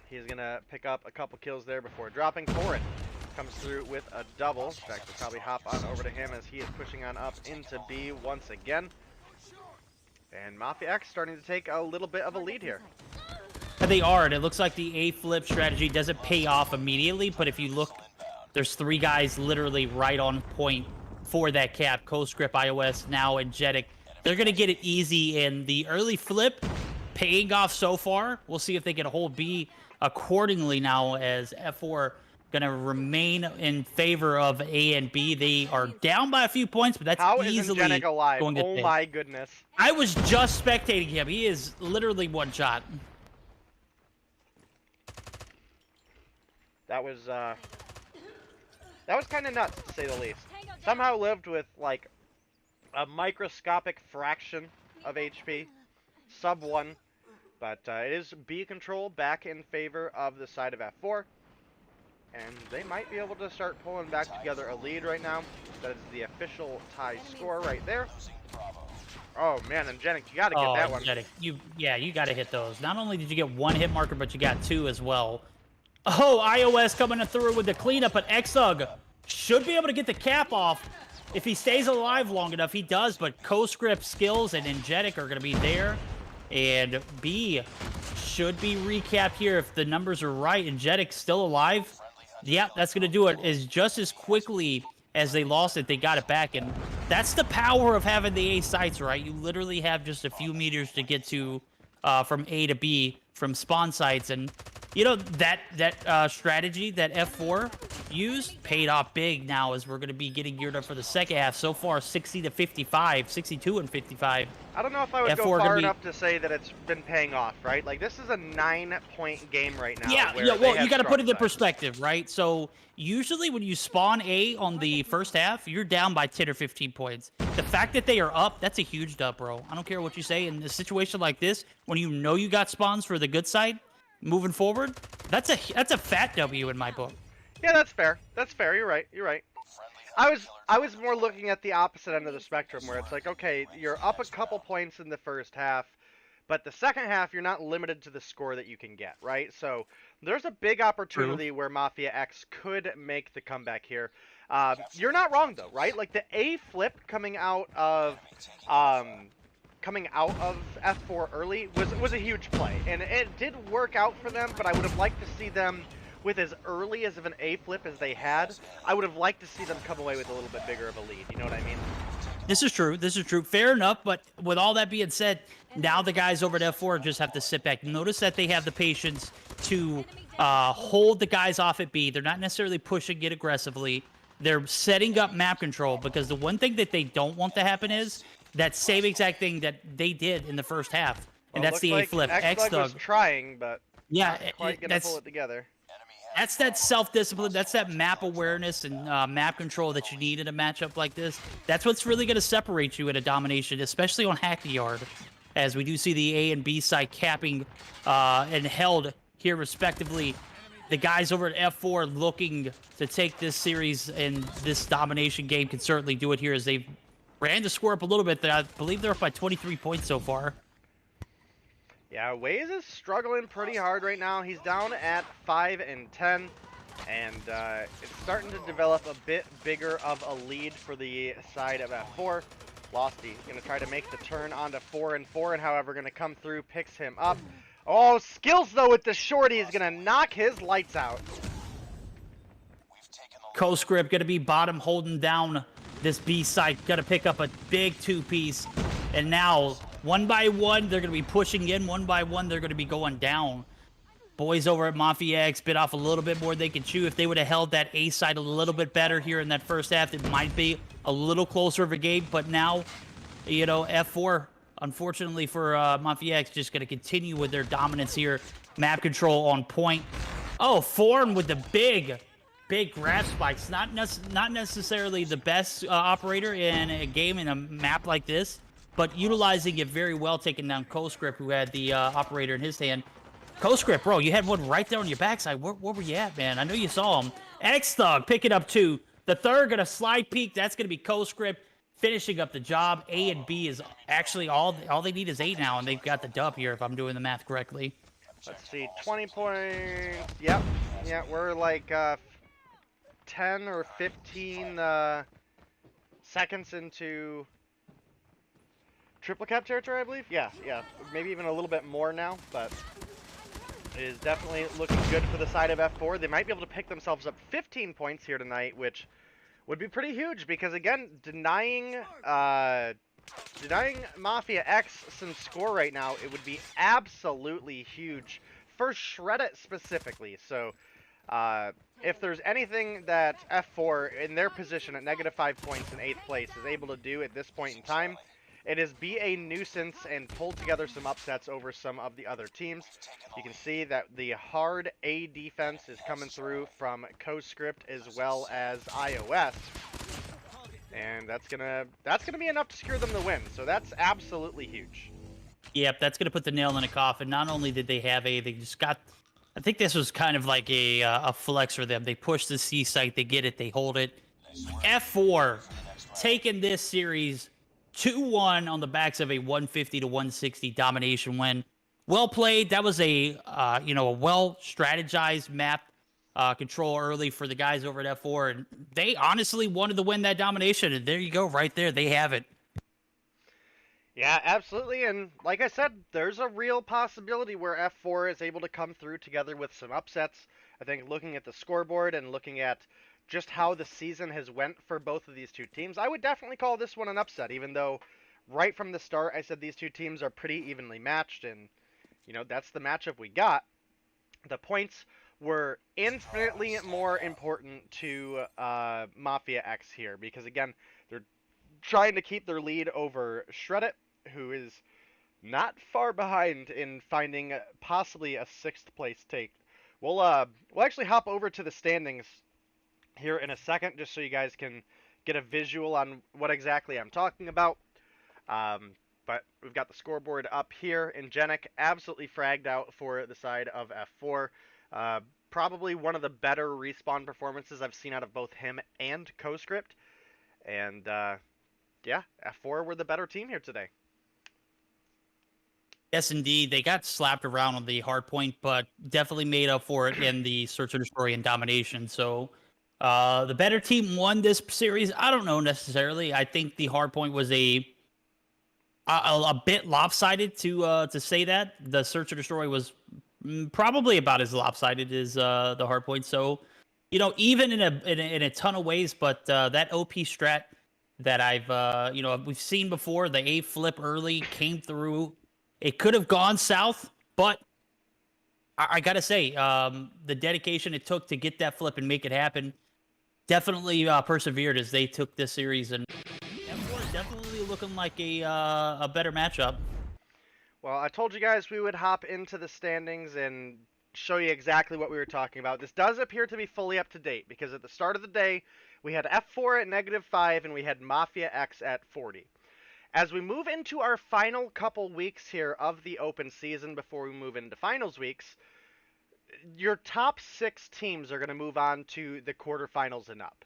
he's going to pick up a couple kills there before dropping. Foreign comes through with a double. In fact, we'll probably hop on over to him as he is pushing on up into B once again. And Mafia X starting to take a little bit of a lead here. They are, and it looks like the A flip strategy doesn't pay off immediately, but if you look, there's 3 guys literally right on point for that cap. CoScript, iOS, now Ingenic. They're going to get it easy, and the early flip paying off so far. We'll see if they can hold B accordingly now, as F4 going to remain in favor of A and B. They are down by a few points, but that's easily Ingenic alive? Going to Oh my goodness. I was just spectating him. He is literally one shot. That was kind of nuts, to say the least. Somehow lived with, like, a microscopic fraction of HP. Sub 1. But it is B control back in favor of the side of F4. And they might be able to start pulling back together a lead right now. That is the official tie score right there. Oh man, and Jennings, you gotta get that one. You gotta hit those. Not only did you get one hit marker, but you got two as well. Oh, iOS coming through with the cleanup, but Xug should be able to get the cap off if he stays alive long enough. He does, but co-script skills and Energetic are gonna be there, and B should be recapped here if the numbers are right. Energetic still alive. Yeah, that's going to do it. Is just as quickly as they lost it, they got it back. And that's the power of having the A sites, right? You literally have just a few meters to get to from A to B from spawn sites. And, you know, that strategy that F4 used paid off big now as we're going to be getting geared up for the second half. So far, 60 to 55, 62 and 55. I don't know if I would go far enough to say that it's been paying off, right? Like, this is a 9-point game right now. Yeah, well, you got to put it in perspective, right? So, usually when you spawn A on the first half, you're down by 10 or 15 points. The fact that they are up, that's a huge dub, bro. I don't care what you say. In a situation like this, when you know you got spawns for the good side, moving forward, that's a fat W in my book. Yeah, that's fair. That's fair. You're right. You're right. I was more looking at the opposite end of the spectrum, where it's like, okay, you're up a couple points in the first half, but the second half you're not limited to the score that you can get, right? So there's a big opportunity where Mafia X could make the comeback here. You're not wrong though, right? Like the A flip coming out of F4 early was a huge play, and it did work out for them. But I would have liked to see them with as early as of an A flip as they had. I would have liked to see them come away with a little bit bigger of a lead. You know what I mean? This is true. This is true. Fair enough. But with all that being said, now the guys over at F4 just have to sit back. Notice that they have the patience to hold the guys off at B. They're not necessarily pushing it aggressively. They're setting up map control, because the one thing that they don't want to happen is that same exact thing that they did in the first half, and that's the A flip. Xthug was trying, but yeah, not quite gonna pull it together. That's that self-discipline. That's that map awareness and map control that you need in a matchup like this. That's what's really going to separate you in a domination, especially on Hacky Yard, as we do see the A and B side capping and held here respectively. The guys over at F4 looking to take this series and this domination game can certainly do it here, as they've ran the score up a little bit. I believe they're up by 23 points so far. Yeah, Waze is struggling pretty hard right now. He's down at 5 and 10, and it's starting to develop a bit bigger of a lead for the side of F4. Losty going to try to make the turn onto 4 and 4, and however going to come through, picks him up. Oh, skills though with the shorty is going to knock his lights out. Co-script going to be bottom holding down this B side. Got to pick up a big two-piece, and now one by one, they're going to be pushing in. One by one, they're going to be going down. Boys over at Mafia X bit off a little bit more they could chew. If they would have held that A side a little bit better here in that first half, it might be a little closer of a game. But now, you know, F4, unfortunately for Mafia X, just going to continue with their dominance here. Map control on point. Oh, Form with the big grab spikes. Not necessarily the best operator in a game in a map like this, but utilizing it very well, taking down co-script, who had the operator in his hand. Co-script, bro, you had one right there on your backside. Where were you at, man? I know you saw him. Xthug picking up 2. The third gonna slide peek. That's gonna be co-script finishing up the job. A and B is actually all they need is 8 now, and they've got the dub here if I'm doing the math correctly. Let's see, 20 points. Yep. Yeah, we're like 10 or 15 seconds into triple cap territory, I believe. Yeah, maybe even a little bit more now, but it is definitely looking good for the side of F4. They might be able to pick themselves up 15 points here tonight, which would be pretty huge, because again, denying Mafia X some score right now, it would be absolutely huge for Shreddit specifically. So if there's anything that F4 in their position at -5 points in 8th place is able to do at this point in time, it is be a nuisance and pull together some upsets over some of the other teams. You can see that the hard A defense is coming through from co-script as well as iOS. And that's gonna be enough to secure them the win. So that's absolutely huge. Yep, that's gonna put the nail in the coffin. Not only did they have A, they just got, I think this was kind of like a flex for them. They push the C site, they get it, they hold it. F4 taking this series 2-1 on the backs of a 150 to 160 domination win. Well played. That was a a well strategized map control early for the guys over at F4, and they honestly wanted to win that domination. And there you go, right there. They have it. Yeah, absolutely. And like I said, there's a real possibility where F4 is able to come through together with some upsets. I think looking at the scoreboard and looking at just how the season has went for both of these two teams, I would definitely call this one an upset, even though right from the start I said these two teams are pretty evenly matched, and that's the matchup we got. The points were infinitely more important to Mafia X here, because again, they're trying to keep their lead over Shreddit, who is not far behind in finding possibly a 6th place take. We'll actually hop over to the standings here in a second, just so you guys can get a visual on what exactly I'm talking about. But we've got the scoreboard up here. Ingenic absolutely fragged out for the side of F4. Probably one of the better respawn performances I've seen out of both him and CoScript. And yeah, F4 were the better team here today. Yes, indeed. They got slapped around on the hard point, but definitely made up for it in the Search and Destroy and domination. So the better team won this series. I don't know necessarily. I think the hard point was a bit lopsided to say that. The Search and Destroy was probably about as lopsided as the hard point. So, even in a ton of ways, but that OP strat that I've we've seen before, the A flip early came through. It could have gone south, but I gotta say, the dedication it took to get that flip and make it happen definitely persevered as they took this series, and F4 is definitely looking like a better matchup. Well, I told you guys we would hop into the standings and show you exactly what we were talking about. This does appear to be fully up to date, because at the start of the day, we had F4 at -5 and we had Mafia X at 40. As we move into our final couple weeks here of the open season before we move into finals weeks, your top 6 teams are going to move on to the quarterfinals and up.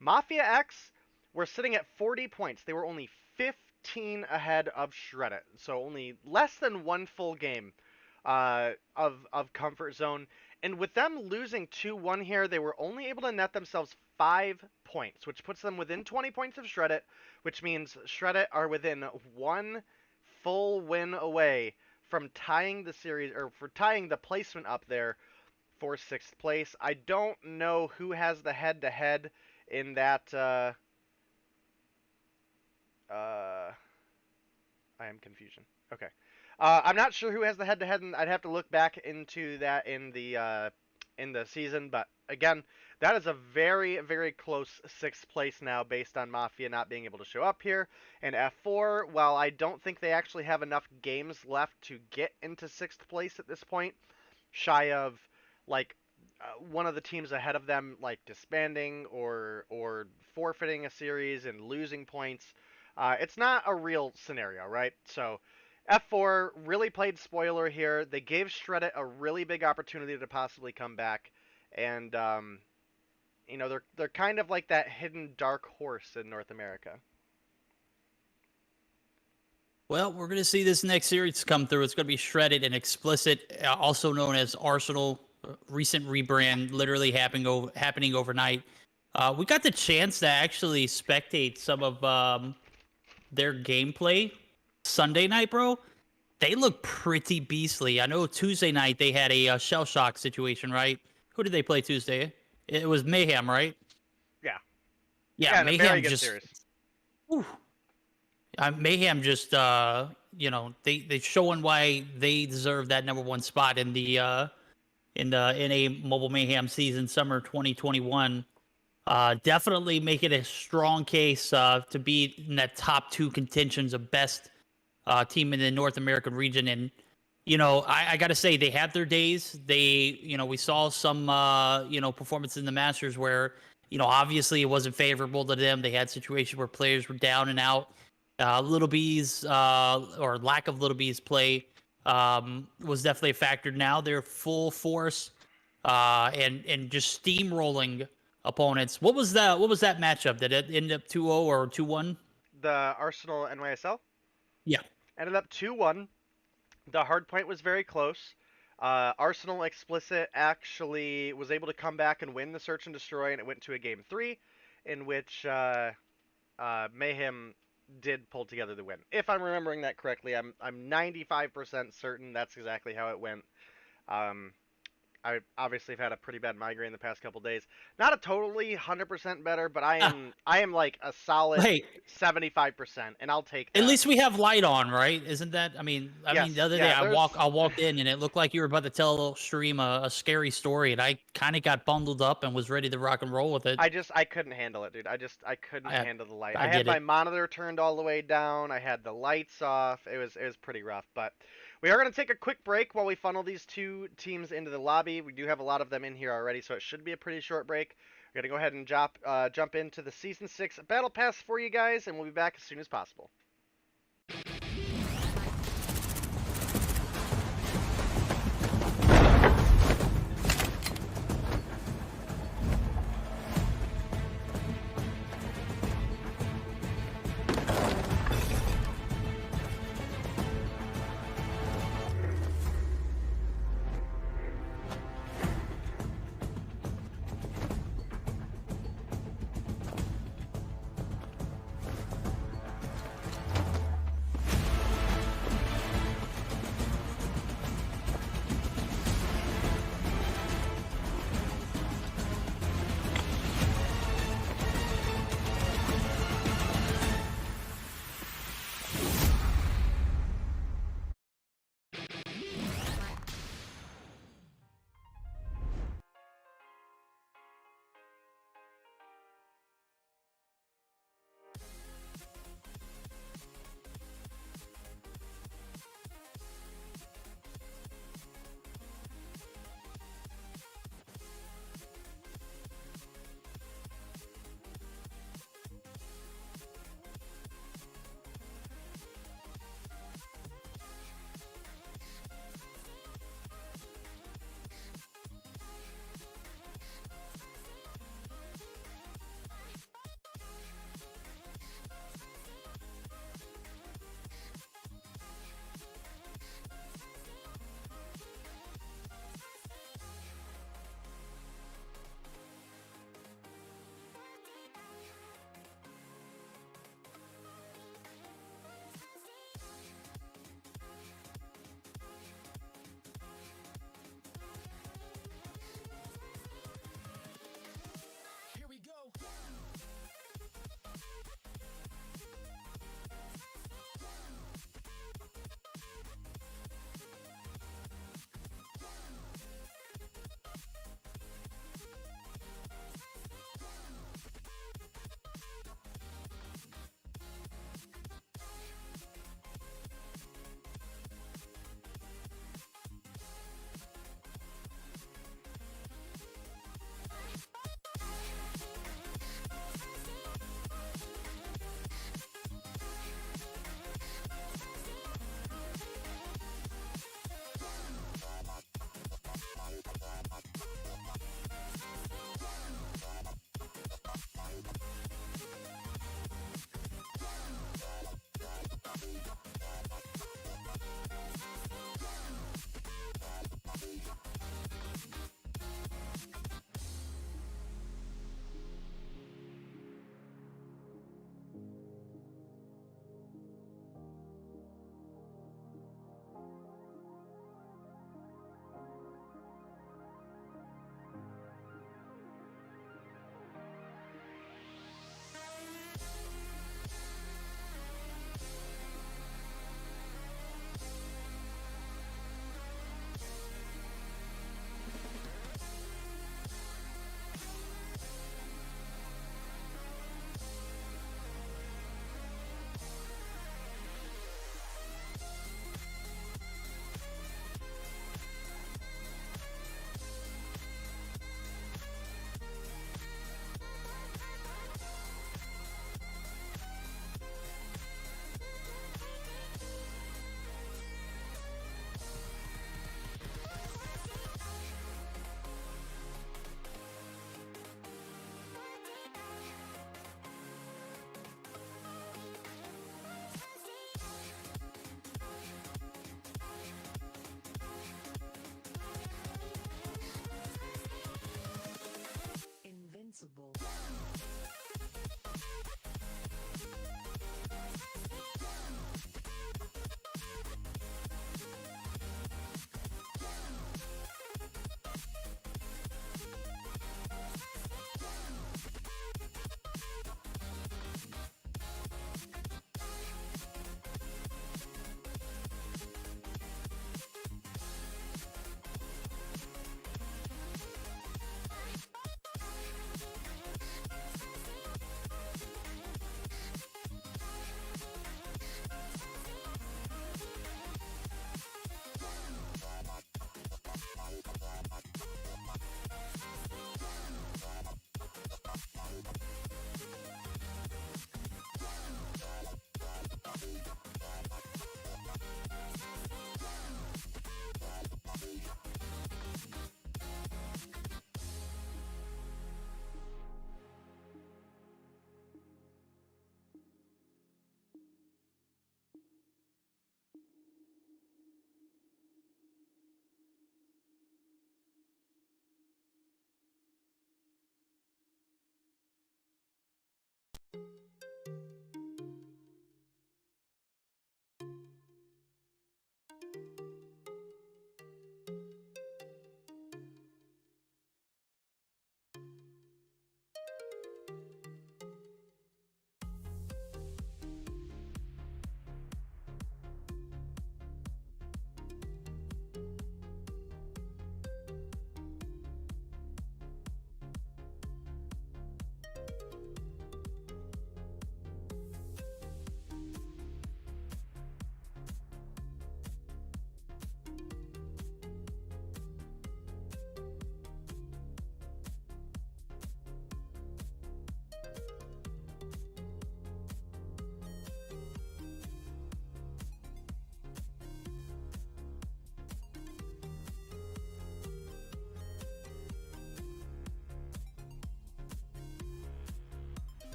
Mafia X were sitting at 40 points. They were only 15 ahead of Shreddit, so only less than one full game of Comfort Zone. And with them losing 2-1 here, they were only able to net themselves 5 points, which puts them within 20 points of Shreddit, which means Shreddit are within 1 full win away from tying the series, or for tying the placement up there for 6th place. I don't know who has the head-to-head in that. I am confusion. Okay. I'm not sure who has the head-to-head, and I'd have to look back into that in the season. But again, that is a very, very close 6th place now, based on Mafia not being able to show up here. And F4, while I don't think they actually have enough games left to get into 6th place at this point, shy of one of the teams ahead of them disbanding or forfeiting a series and losing points, it's not a real scenario, right? So F4 really played spoiler here. They gave Shreddit a really big opportunity to possibly come back, and they're kind of like that hidden dark horse in North America. Well, we're going to see this next series come through. It's going to be Shreddit and Xplicit, also known as Arsenal. Recent rebrand, literally happening overnight. We got the chance to actually spectate some of their gameplay Sunday night, bro. They look pretty beastly. I know Tuesday night they had a shell shock situation, right? Who did they play Tuesday? It was Mayhem, right? Yeah. Yeah, Mayhem very good just. series. Mayhem just, they showing why they deserve that #1 spot in the NA Mobile Mayhem season summer 2021. Definitely make it a strong case to be in that top 2 contentions of best team in the North American region. And I gotta say, they have their days. They we saw some performance in the Masters where obviously it wasn't favorable to them. They had situations where players were down and out. Little B's or lack of Little B's play was definitely a factor. Now they're full force and just steamrolling opponents. What was that matchup? Did it end up 2-0 or 2-1? the Arsenal NYSL. Yeah. Ended up 2-1. The hard point was very close. Arsenal Xplicit actually was able to come back and win the Search and Destroy, and it went to a game 3, in which Mayhem did pull together the win. If I'm remembering that correctly, I'm 95% certain that's exactly how it went. I obviously have had a pretty bad migraine the past couple days. Not a totally 100% better, but I am like a solid 75%, and I'll take that. At least we have light on, right? Isn't that? I mean, Yes, the other day I walked in and it looked like you were about to tell stream a scary story, and I kind of got bundled up and was ready to rock and roll with it. I couldn't handle it, dude. I couldn't handle the light. I get had my it. monitor turned all the way down. I had the lights off. It was pretty rough, but we are going to take a quick break while we funnel these two teams into the lobby. We do have a lot of them in here already, so it should be a pretty short break. We're going to go ahead and jump into the Season 6 Battle Pass for you guys, and we'll be back as soon as possible.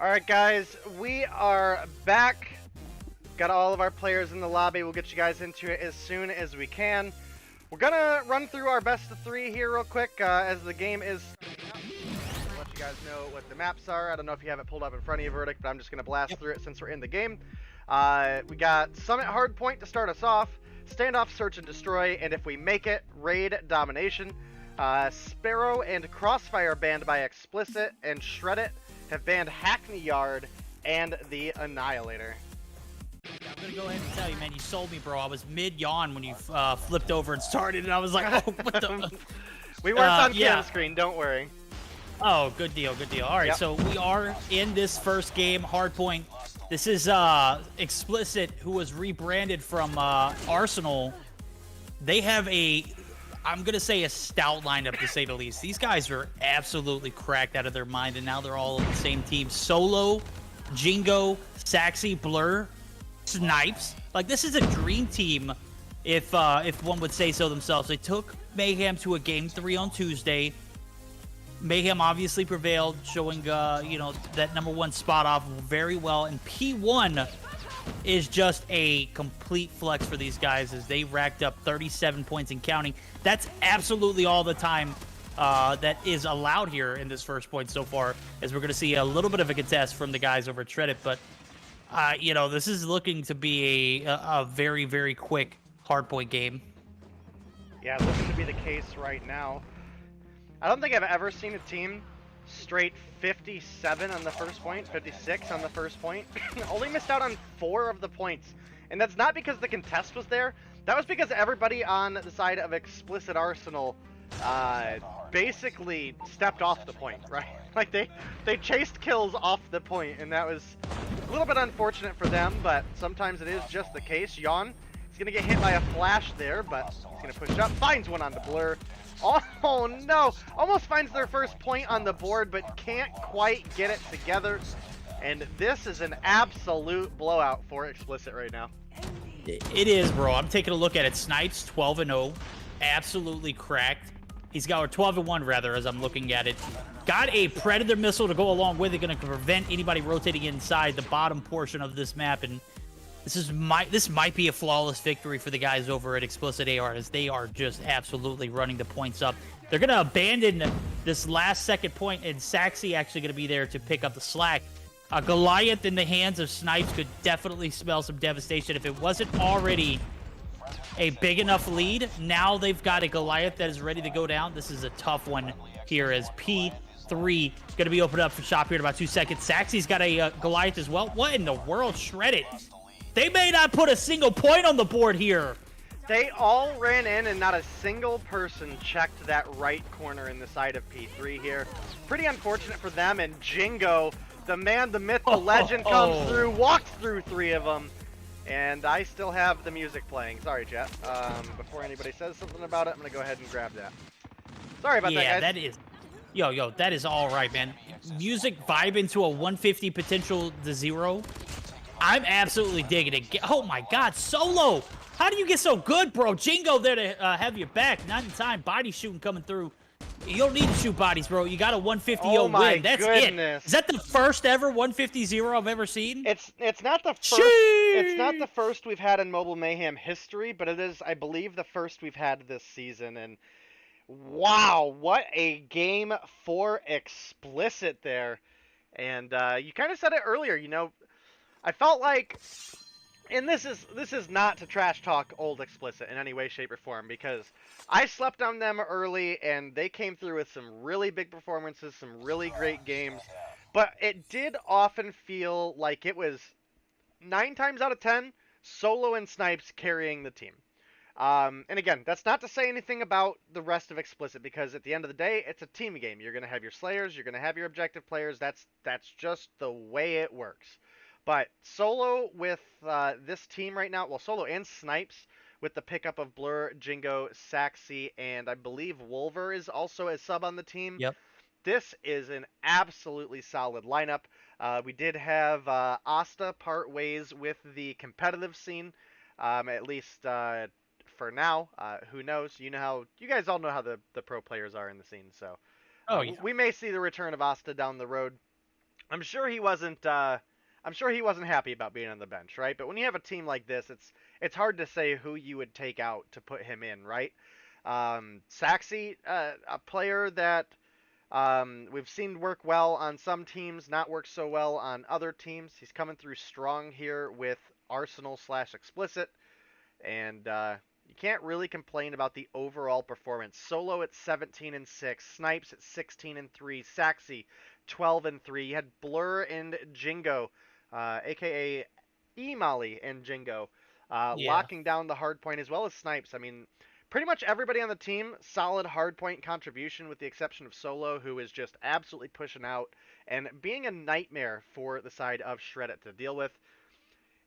Alright guys, we are back. Got all of our players in the lobby. We'll get you guys into it as soon as we can. We're gonna run through our best of 3 here real quick as the game is I'll let you guys know what the maps are. I don't know if you have it pulled up in front of you, Verdict, but I'm just gonna blast through it since we're in the game. We got Summit Hardpoint to start us off, Standoff, Search and Destroy, and if we make it, Raid Domination. Sparrow and Crossfire banned by Xplicit, and Shred It have banned Hackney Yard and the Annihilator. Yeah, I'm gonna go ahead and tell you, man, you sold me, bro. I was mid-yawn when you flipped over and started, and I was like, oh, what the... We weren't on yeah. cam screen, don't worry. Oh, good deal, good deal. All right, Yep. So we are in this first game, Hardpoint. This is Xplicit, who was rebranded from Arsenal. They have I'm going to say a stout lineup, to say the least. These guys are absolutely cracked out of their mind, and now they're all on the same team. Solo, Jingo, Saxy, Blur, Snipes. Like, this is a dream team, if one would say so themselves. They took Mayhem to a Game 3 on Tuesday. Mayhem obviously prevailed, showing, you know, that #1 spot off very well. And P1 is just a complete flex for these guys as they racked up 37 points and counting. That's absolutely all the time that is allowed here in this first point so far, as we're going to see a little bit of a contest from the guys over at Shreddit. But, you know, this is looking to be a very, very quick hardpoint game. Yeah, looking to be the case right now. I don't think I've ever seen a team straight 57 on the first point, 56 on the first point. Only missed out on 4 of the points. And that's not because the contest was there. That was because everybody on the side of Xplicit Arsenal basically stepped off the point, right? Like they chased kills off the point, and that was a little bit unfortunate for them, but sometimes it is just the case. Yawn, he's gonna get hit by a flash there, but he's gonna push up, finds one on the Blur. Oh no! Almost finds their first point on the board, but can't quite get it together. And this is an absolute blowout for Xplicit right now. It is, bro. I'm taking a look at it. Snipes 12-0, absolutely cracked. He's got 12-1 rather, as I'm looking at it. Got a Predator missile to go along with it, going to prevent anybody rotating inside the bottom portion of this map. And this might be a flawless victory for the guys over at Xplicit AR, as they are just absolutely running the points up. They're going to abandon this last second point, and Saxy actually going to be there to pick up the slack. Goliath in the hands of Snipes could definitely smell some devastation. If it wasn't already a big enough lead, now they've got a Goliath that is ready to go down. This is a tough one here, as P3 going to be opened up for shop here in about 2 seconds. Saxy's got a Goliath as well. What in the world? Shredded. They may not put a single point on the board here. They all ran in, and not a single person checked that right corner in the side of P3 here. Pretty unfortunate for them, and Jingo, the man, the myth, the legend, comes through, walks through 3 of them. And I still have the music playing. Sorry, chat. Before anybody says something about it, I'm going to go ahead and grab that. Sorry about that, guys. Yeah, that is... Yo, that is all right, man. Music vibe into a 150 potential to 0. I'm absolutely digging it. Oh my God, Solo! How do you get so good, bro? Jingo there to have your back. Not in time. Body shooting coming through. You don't need to shoot bodies, bro. You got a 150-0 win. That's goodness. It. Is that the first ever 150-0 I've ever seen? It's not the first. It's not the first we've had in Mobile Mayhem history, but it is, I believe, the first we've had this season. And wow, what a game for Xplicit there. And you kind of said it earlier. You know, I felt like, and this is not to trash talk old Xplicit in any way, shape, or form, because I slept on them early, and they came through with some really big performances, some really great games. But it did often feel like it was 9 times out of 10 Solo and Snipes carrying the team. And again, that's not to say anything about the rest of Xplicit, because at the end of the day, it's a team game. You're going to have your Slayers, you're going to have your objective players. That's just the way it works. But Solo with this team right now, well, Solo and Snipes with the pickup of Blur, Jingo, Saxy, and I believe Wolver is also a sub on the team. Yep. This is an absolutely solid lineup. We did have Asta part ways with the competitive scene, at least for now. Who knows? You guys all know how the pro players are in the scene, so yeah. we may see the return of Asta down the road. I'm sure he wasn't. I'm sure he wasn't happy about being on the bench, right? But when you have a team like this, it's hard to say who you would take out to put him in, right? Saxy, a player that we've seen work well on some teams, not work so well on other teams. He's coming through strong here with Arsenal/Xplicit, and you can't really complain about the overall performance. Solo at 17-6, Snipes at 16-3, Saxy 12-3. You had Blur and Jingo, aka E-Molly and Jingo, locking down the hard point, as well as Snipes. I mean, pretty much everybody on the team, solid hardpoint contribution with the exception of Solo, who is just absolutely pushing out and being a nightmare for the side of Shreddit to deal with.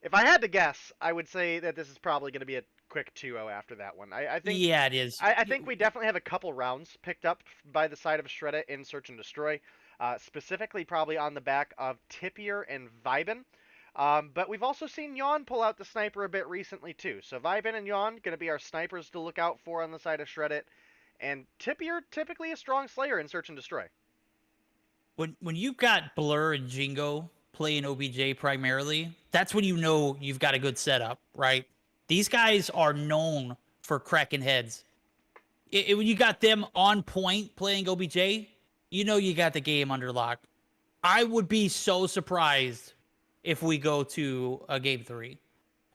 If I had to guess, I would say that this is probably going to be a quick 2-0 after that one. I think. Yeah, it is. I think we definitely have a couple rounds picked up by the side of Shreddit in Search and Destroy, specifically probably on the back of Tipier and Vibin. But we've also seen Yawn pull out the sniper a bit recently too. So Vibin and Yawn going to be our snipers to look out for on the side of Shreddit, and Tipier typically a strong slayer in Search and Destroy. When you've got Blur and Jingo playing OBJ primarily, that's when you know you've got a good setup, right? These guys are known for cracking heads. When you got them on point playing OBJ, you know you got the game under lock. I would be so surprised if we go to a game 3.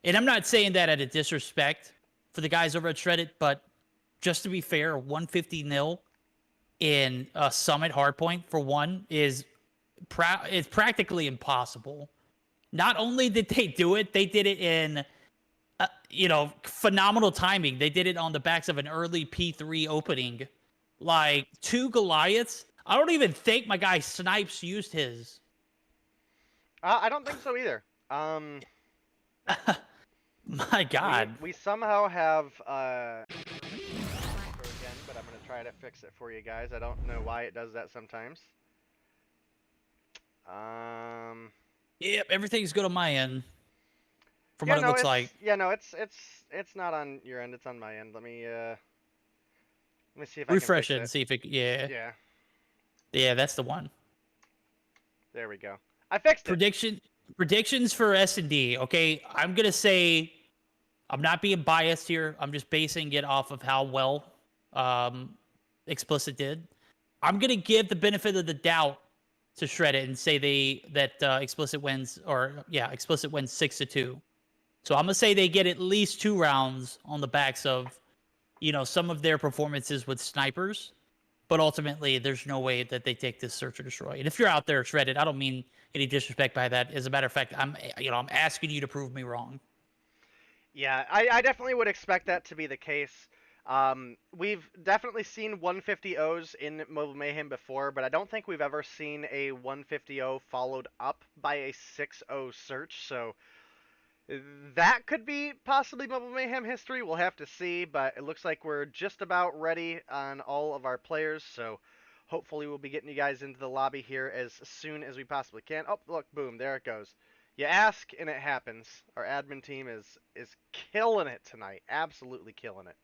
And I'm not saying that out of disrespect for the guys over at Shreddit, but just to be fair, 150-0 in a Summit hardpoint for one is it's practically impossible. Not only did they do it, they did it in phenomenal timing. They did it on the backs of an early P3 opening. Like 2 Goliaths. I don't even think my guy Snipes used his. I don't think so either. My God. We somehow have again, but I'm gonna try to fix it for you guys. I don't know why it does that sometimes. Yep, everything's good on my end. From what it looks like. Yeah, no, it's not on your end. It's on my end. Let me see if I refresh can it fix and see if it. Yeah. Yeah. Yeah, that's the one. There we go. I fixed it. Predictions for S&D. Okay, I'm gonna say, I'm not being biased here. I'm just basing it off of how well Xplicit did. I'm gonna give the benefit of the doubt to Shreddit and say that Xplicit wins, Xplicit wins 6-2. So I'm gonna say they get at least 2 rounds on the backs of, some of their performances with snipers. But ultimately, there's no way that they take this Search or Destroy. And if you're out there, Shreddit, I don't mean any disrespect by that. As a matter of fact, I'm asking you to prove me wrong. Yeah, I definitely would expect that to be the case. We've definitely seen 150-0s in Mobile Mayhem before, but I don't think we've ever seen a 150-0 followed up by a 6-0 Search. So that could be possibly Mobile Mayhem history. We'll have to see, but it looks like we're just about ready on all of our players, so hopefully we'll be getting you guys into the lobby here as soon as we possibly can. Oh, look, boom, there it goes. You ask, and it happens. Our admin team is killing it tonight. Absolutely killing it.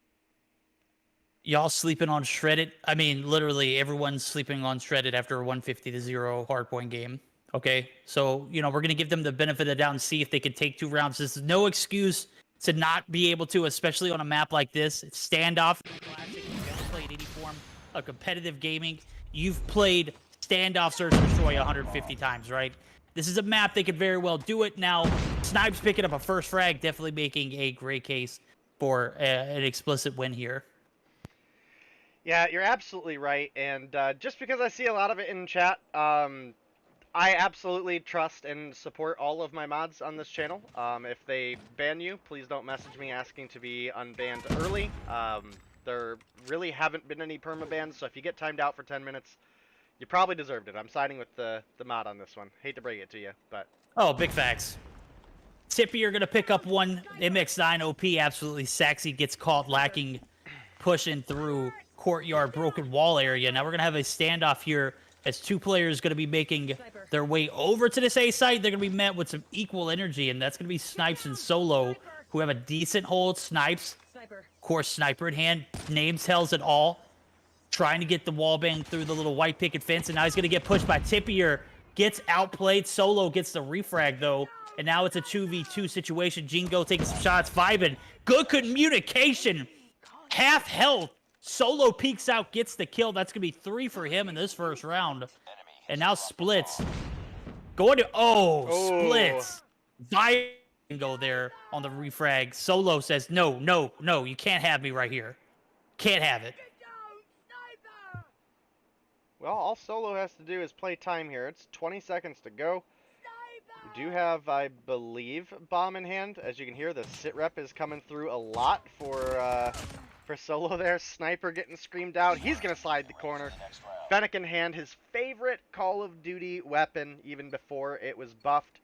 Y'all sleeping on Shreddit? I mean, literally everyone's sleeping on Shreddit after a 150-0 hardpoint game. Okay, so, we're going to give them the benefit of the doubt and see if they can take 2 rounds. This is no excuse to not be able to, especially on a map like this. It's standoff. Classic. You've never played any form of competitive gaming. You've played standoff Search and Destroy 150 times, right? This is a map that could very well do it. Now, Snipes picking up a first frag, definitely making a great case for an Xplicit win here. Yeah, you're absolutely right. And just because I see a lot of it in chat, I absolutely trust and support all of my mods on this channel. If they ban you, please don't message me asking to be unbanned early. There really haven't been any permabans, so if you get timed out for 10 minutes, you probably deserved it. I'm siding with the mod on this one. Hate to break it to you, but... Oh, big facts. Tippy, you're going to pick up one. MX9 OP, absolutely sexy. Gets caught lacking, pushing through courtyard, broken wall area. Now we're going to have a standoff here as 2 players going to be making their way over to this A site. They're going to be met with some equal energy, and that's going to be Snipes and Solo, who have a decent hold. Snipes, of course, sniper in hand, name tells it all. Trying to get the wall bang through the little white picket fence, and now he's going to get pushed by Tippier. gets outplayed. Solo gets the refrag, though. And now it's a 2v2 situation. Jingo taking some shots. Vibin. Good communication. Half health. Solo peeks out, gets the kill. That's going to be 3 for him in this first round. And now Splits. Going to... Oh, Splits. Vibin go there on the refrag. Solo says, no, no, no. You can't have me right here. Can't have it. Well, all Solo has to do is play time here. It's 20 seconds to go. We do have, I believe, bomb in hand. As you can hear, the sit rep is coming through a lot for Solo there. Sniper getting screamed out. He's going to slide the corner. Fennec in hand, his favorite Call of Duty weapon, even before it was buffed,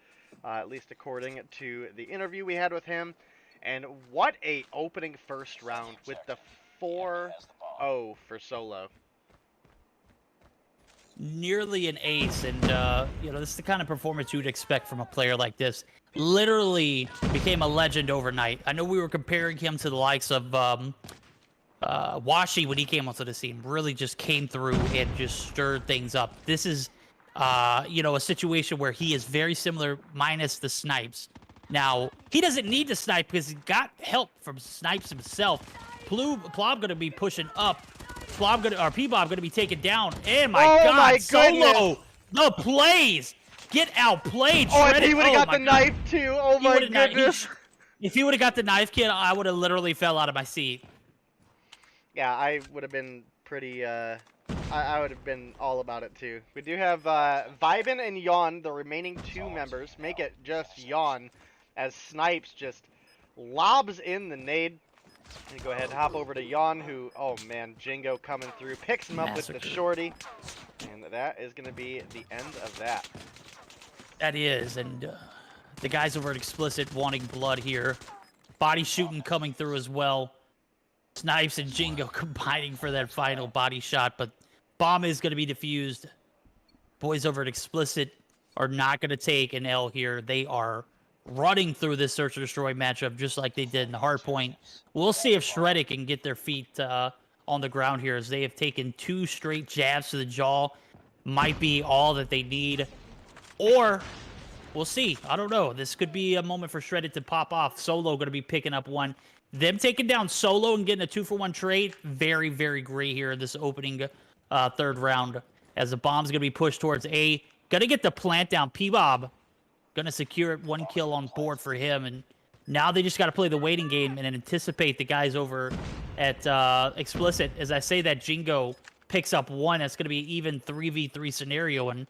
at least according to the interview we had with him. And what a opening first round with the 4-0 for Solo. Nearly an ace, and you know, this is the kind of performance you'd expect from a player like this. Literally became a legend overnight. I know we were comparing him to the likes of Washi when he came onto the scene. Really just came through and just stirred things up. This is you know, a situation where he is very similar, minus the snipes. Now he doesn't need to snipe because he got help from snipes himself. Plob gonna be pushing up. P-Bob gonna be taken down. And my God, my Solo, the plays, get outplayed. Oh, and he would have got the knife too. Oh my goodness. If he would have got the knife, kid, I would have literally fell out of my seat. Yeah, I would have been pretty. I would have been all about it too. We do have Vibin and Yawn, the remaining 2 members. Make it just Yawn, as Snipes just lobs in the nade. Go ahead and hop over to Yawn, who, oh man, Jingo coming through, picks him up with the shorty, and that is going to be the end of that. That is, and the guys over at Xplicit wanting blood here. Body shooting coming through as well. Snipes and Jingo combining for that final body shot, but bomb is going to be defused. Boys over at Xplicit are not going to take an L here. They are running through this Search or Destroy matchup just like they did in the hardpoint. We'll see if Shreddick can get their feet on the ground here, as they have taken 2 straight jabs to the jaw. Might be all that they need. Or, we'll see. I don't know. This could be a moment for Shreddick to pop off. Solo going to be picking up one. Them taking down Solo and getting a 2-for-1 trade. Very, very great here in this opening 3rd round. As the bomb's going to be pushed towards A. Going to get the plant down. P-Bob going to secure it, 1 kill on board for him, and now they just got to play the waiting game and anticipate the guys over at Xplicit. As I say that, Jingo picks up 1. That's going to be even 3v3 scenario, and,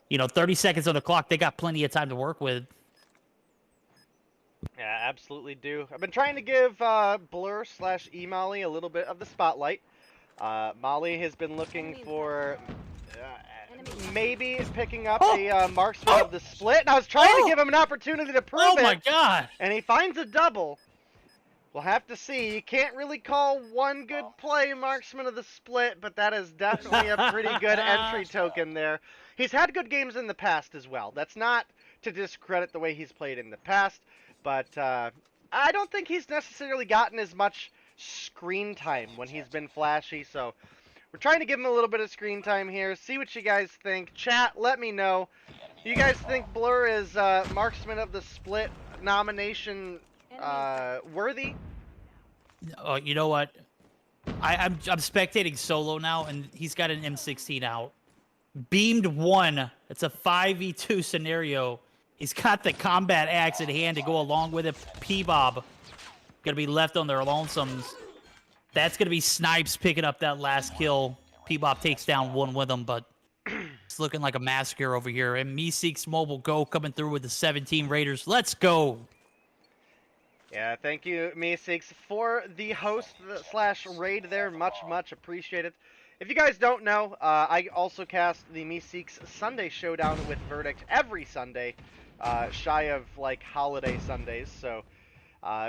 you know, 30 seconds on the clock. They got plenty of time to work with. Yeah, absolutely do. I've been trying to give Blur/E-Molly a little bit of the spotlight. Molly has been looking for... maybe picking up a marksman of the split, and I was trying to give him an opportunity to prove it. Oh my God! And he finds a double. We'll have to see. You can't really call one good play marksman of the split, but that is definitely a pretty good entry token there. He's had good games in the past as well. That's not to discredit the way he's played in the past, but I don't think he's necessarily gotten as much screen time when he's been flashy, so we're trying to give him a little bit of screen time here. See what you guys think. Chat, let me know. You guys think Blur is Marksman of the Split nomination worthy? You know what? I'm spectating Solo now, and he's got an M16 out. Beamed 1. It's a 5v2 scenario. He's got the combat axe in hand to go along with it. P-Bob gonna be left on their lonesomes. That's going to be Snipes picking up that last kill. P-Bob takes down 1 with him, but it's looking like a massacre over here. And Meeseek's Mobile Go coming through with the 17 Raiders. Let's go. Yeah, thank you, Meeseeks, for the host/raid there. Much, much appreciated. If you guys don't know, I also cast the Meeseeks Sunday Showdown with Verdict every Sunday, shy of, like, holiday Sundays, so...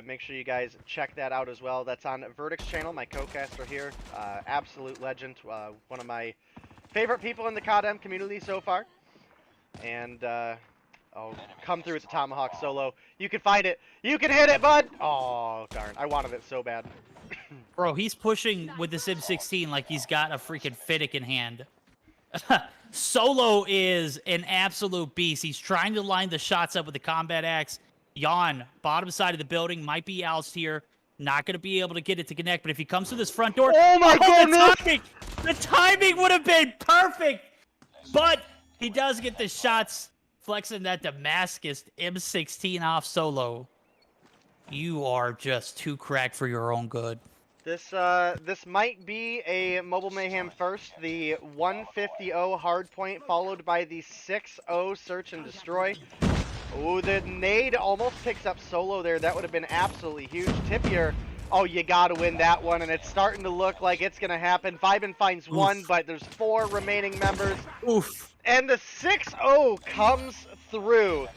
make sure you guys check that out as well. That's on Verdict's channel, my co-caster here. Absolute legend. One of my favorite people in the CoDM community so far. And, oh, come through with the Tomahawk Solo. You can find it. You can hit it, bud. Oh, darn. I wanted it so bad. Bro, he's pushing with this M16 like he's got a freaking Fiddick in hand. Solo is an absolute beast. He's trying to line the shots up with the combat axe. Yawn, bottom side of the building, might be oust here. Not going to be able to get it to connect, but if he comes to this front door... Oh my goodness! The timing would have been perfect! But he does get the shots, flexing that Damascus M16 off Solo. You are just too cracked for your own good. This might be a Mobile Mayhem first. The 150-0 hardpoint followed by the 6-0 search and destroy. Oh, the nade almost picks up Solo there. That would have been absolutely huge. Tipier, oh, you gotta win that one, and it's starting to look like it's gonna happen. Vibin finds one, but there's 4 remaining members. Oof. And the 6-0 comes through.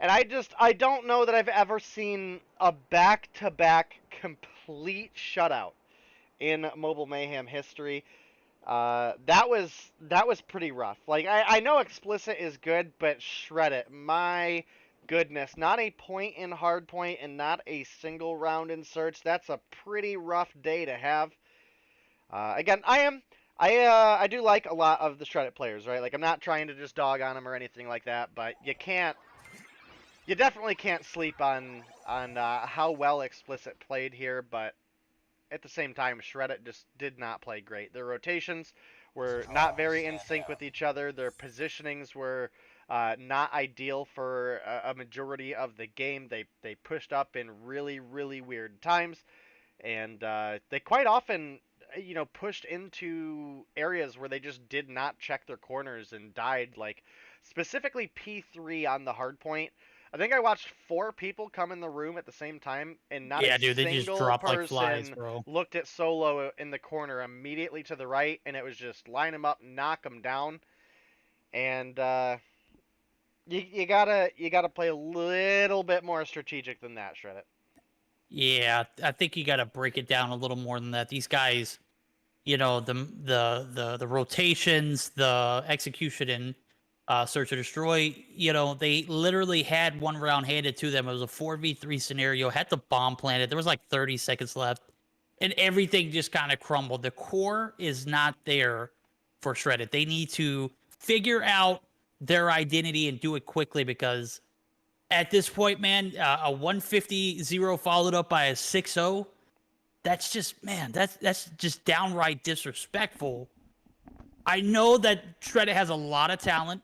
And I don't know that I've ever seen a back-to-back complete shutout in Mobile Mayhem history. That was pretty rough. Like, I know Xplicit is good, but shred it. My goodness, not a point in hardpoint and not a single round in search. That's a pretty rough day to have. Again, I do like a lot of the shredded players, right? Like, I'm not trying to just dog on them or anything like that, but you definitely can't sleep on how well Xplicit played here, but at the same time, Shreddit just did not play great. Their rotations were not very in sync with each other. Their positionings were not ideal for a majority of the game. They pushed up in really, really weird times, and they quite often, pushed into areas where they just did not check their corners and died. Like, specifically P3 on the hardpoint. I think I watched 4 people come in the room at the same time, and not a they just single drop like person flies, bro. looked at Solo in the corner immediately to the right, and it was just line him up, knock him down, and you gotta play a little bit more strategic than that, Shreddit. Yeah, I think you gotta break it down a little more than that. These guys, the rotations, the execution, and search or destroy, they literally had one round handed to them. It was a 4v3 scenario, had the bomb planted. There was like 30 seconds left, and everything just kind of crumbled. The core is not there for Shredded. They need to figure out their identity and do it quickly, because at this point, man, a 150-0 followed up by a 6-0, that's just, man, that's just downright disrespectful. I know that Shredded has a lot of talent.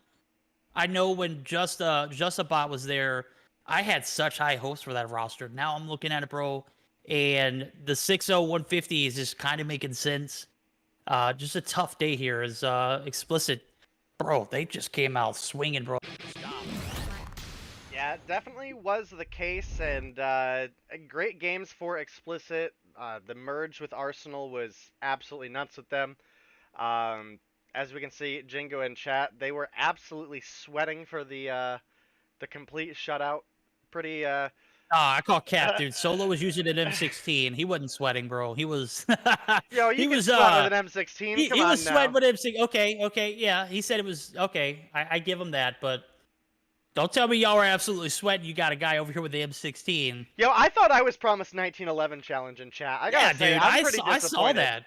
I know when Just a Bot was there, I had such high hopes for that roster. Now I'm looking at it, bro, and the 6-0 150 is just kind of making sense. Just a tough day here. As Xplicit, bro, they just came out swinging, bro. Stop. Yeah, it definitely was the case, and great games for Xplicit. The merge with Arsenal was absolutely nuts with them. As we can see, Jingo in chat, they were absolutely sweating for the complete shutout. Pretty. I call cap, dude. Solo was using an M16. He wasn't sweating, bro. He was. Yo, you can sweat with an M16. He was sweating with M16. Okay, yeah. He said it was okay. I give him that, but don't tell me y'all are absolutely sweating. You got a guy over here with the M16. Yo, I thought I was promised 1911 challenge in chat. I gotta say, dude, I'm pretty disappointed.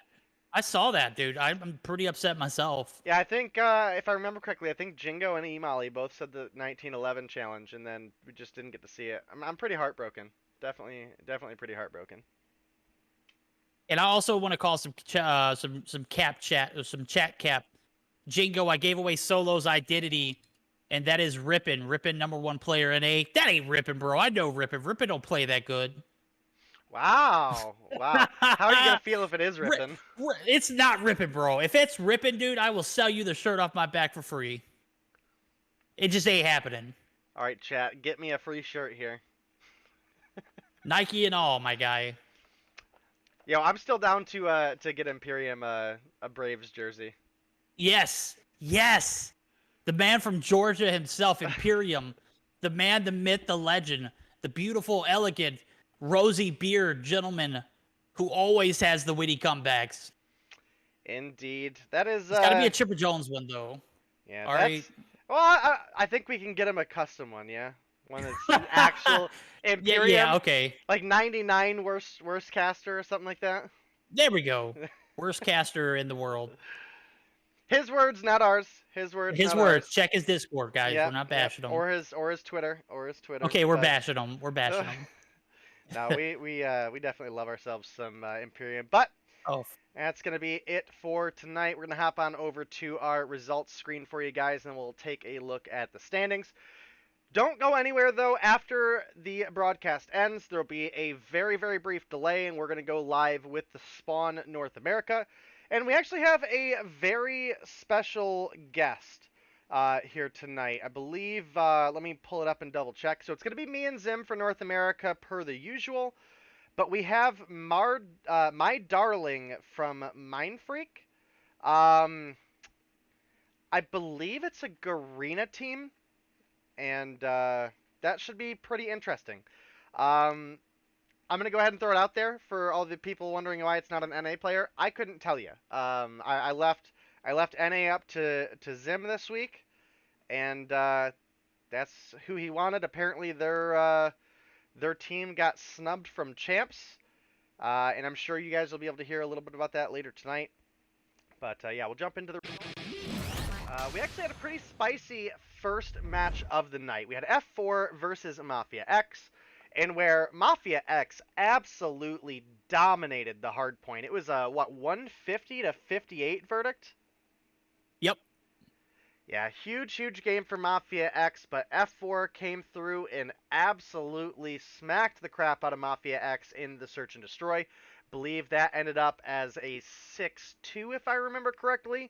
I saw that, dude. I'm pretty upset myself. Yeah, I think, if I remember correctly, I think Jingo and Emali both said the 1911 challenge, and then we just didn't get to see it. I'm pretty heartbroken. Definitely pretty heartbroken. And I also want to call some cap chat, or some chat cap. Jingo, I gave away Solo's identity, and that is Rippin. Rippin, #1 player in A. That ain't Rippin, bro. I know Rippin. Rippin don't play that good. Wow. How are you gonna feel if it is Rippin? It's not Rippin, bro. If it's Rippin, dude, I will sell you the shirt off my back for free. It just ain't happening. All right, chat, get me a free shirt here. Nike and all, my guy. Yo, I'm still down to get Imperium a Braves jersey. Yes. The man from Georgia himself, Imperium. The man, the myth, the legend. The beautiful, elegant, rosy beard gentleman who always has the witty comebacks. Indeed. That is... It's got to be a Chipper Jones one, though. Yeah, all right. Well, I think we can get him a custom one, yeah? One that's an actual Imperium. Yeah, okay. Like 99 worst caster or something like that. There we go. Worst caster in the world. His words, not ours. His words. His not words. Ours. Check his Discord, guys. Yep, We're not yep. bashing him. Or his Twitter. Okay, we're but- bashing him. We're bashing him. No, we definitely love ourselves some Imperium, but Oh, that's gonna be it for tonight. We're gonna hop on over to our results screen for you guys, and we'll take a look at the standings. Don't go anywhere though. After the broadcast ends, there'll be a very, very brief delay, and we're gonna go live with the Spawn North America, and we actually have a very special guest here tonight. I believe. Let me pull it up and double check. So it's gonna be me and Zim for North America per the usual. But we have my darling from Mindfreak. I believe it's a Garena team, and that should be pretty interesting. I'm gonna go ahead and throw it out there for all the people wondering why it's not an NA player. I couldn't tell you. I left NA up to Zim this week, and that's who he wanted. Apparently, their team got snubbed from Champs, and I'm sure you guys will be able to hear a little bit about that later tonight. But yeah, we'll jump into the we actually had a pretty spicy first match of the night. We had F4 versus Mafia X, and where Mafia X absolutely dominated the hard point. It was a, 150 to 58 verdict? yep. Yeah, huge game for Mafia X, but F4 came through and absolutely smacked the crap out of Mafia X in the Search and Destroy. Believe that ended up as a 6-2, if I remember correctly.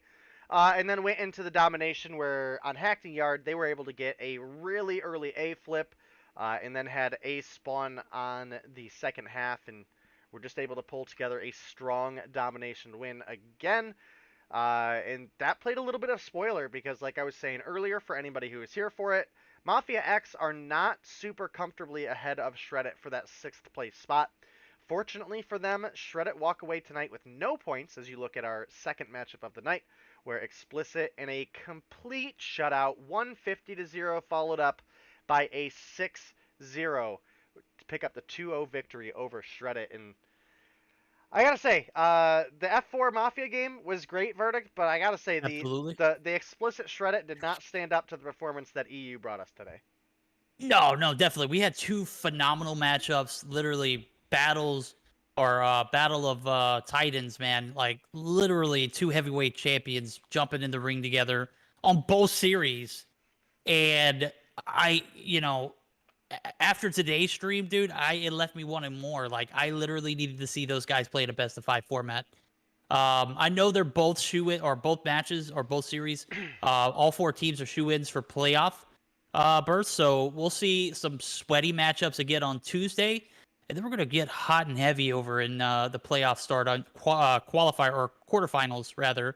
And then went into the domination where on Hackney Yard, they were able to get a really early A flip, and then had A spawn on the second half, and were just able to pull together a strong domination win again. And that played a little bit of spoiler because, like I was saying earlier, for anybody who was here for it, Mafia X are not super comfortably ahead of Shreddit for that 6th place spot. Fortunately for them, Shreddit walk away tonight with no points as you look at our second matchup of the night, where Xplicit in a complete shutout, 150-0, followed up by a 6-0 to pick up the 2-0 victory over Shreddit. And I gotta say, the F4 Mafia game was great verdict, but I gotta say the Xplicit Shreddit did not stand up to the performance that EU brought us today. No, definitely. We had two phenomenal matchups, literally battles or battle of titans, man. Like literally two heavyweight champions jumping in the ring together on both series. And after today's stream, dude, it left me wanting more. Like I literally needed to see those guys play in a best of 5 format. I know they're both shoe-in, or both matches, or both series. All 4 teams are shoe-ins for playoff berths. So we'll see some sweaty matchups again on Tuesday. And then we're going to get hot and heavy over in the playoff start on qualifier, or quarterfinals, rather,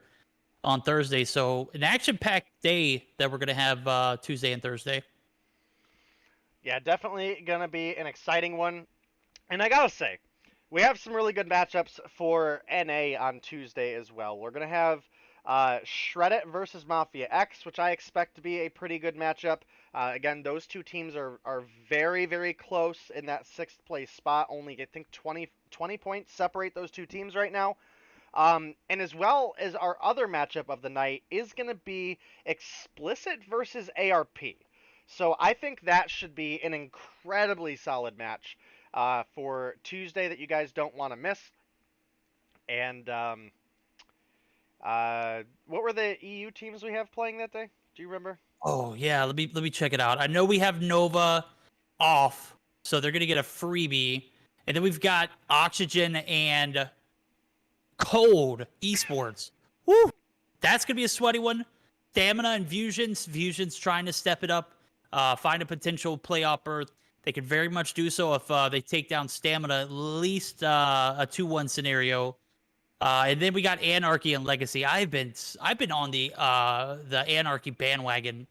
on Thursday. So an action-packed day that we're going to have Tuesday and Thursday. Yeah, definitely going to be an exciting one. And I got to say, we have some really good matchups for NA on Tuesday as well. We're going to have Shreddit versus Mafia X, which I expect to be a pretty good matchup. Again, those two teams are very, very close in that 6th place spot. Only, I think, 20 points separate those two teams right now. And as well as our other matchup of the night is going to be Xplicit versus ARP. So I think that should be an incredibly solid match for Tuesday that you guys don't want to miss. And what were the EU teams we have playing that day? Do you remember? Oh yeah, let me check it out. I know we have Nova off, so they're gonna get a freebie, and then we've got Oxygen and Cold Esports. Woo! That's gonna be a sweaty one. Stamina and Fusion's trying to step it up, find a potential playoff berth. They could very much do so if they take down Stamina, at least a 2-1 scenario. And then we got Anarchy and Legacy. I've been on the Anarchy bandwagon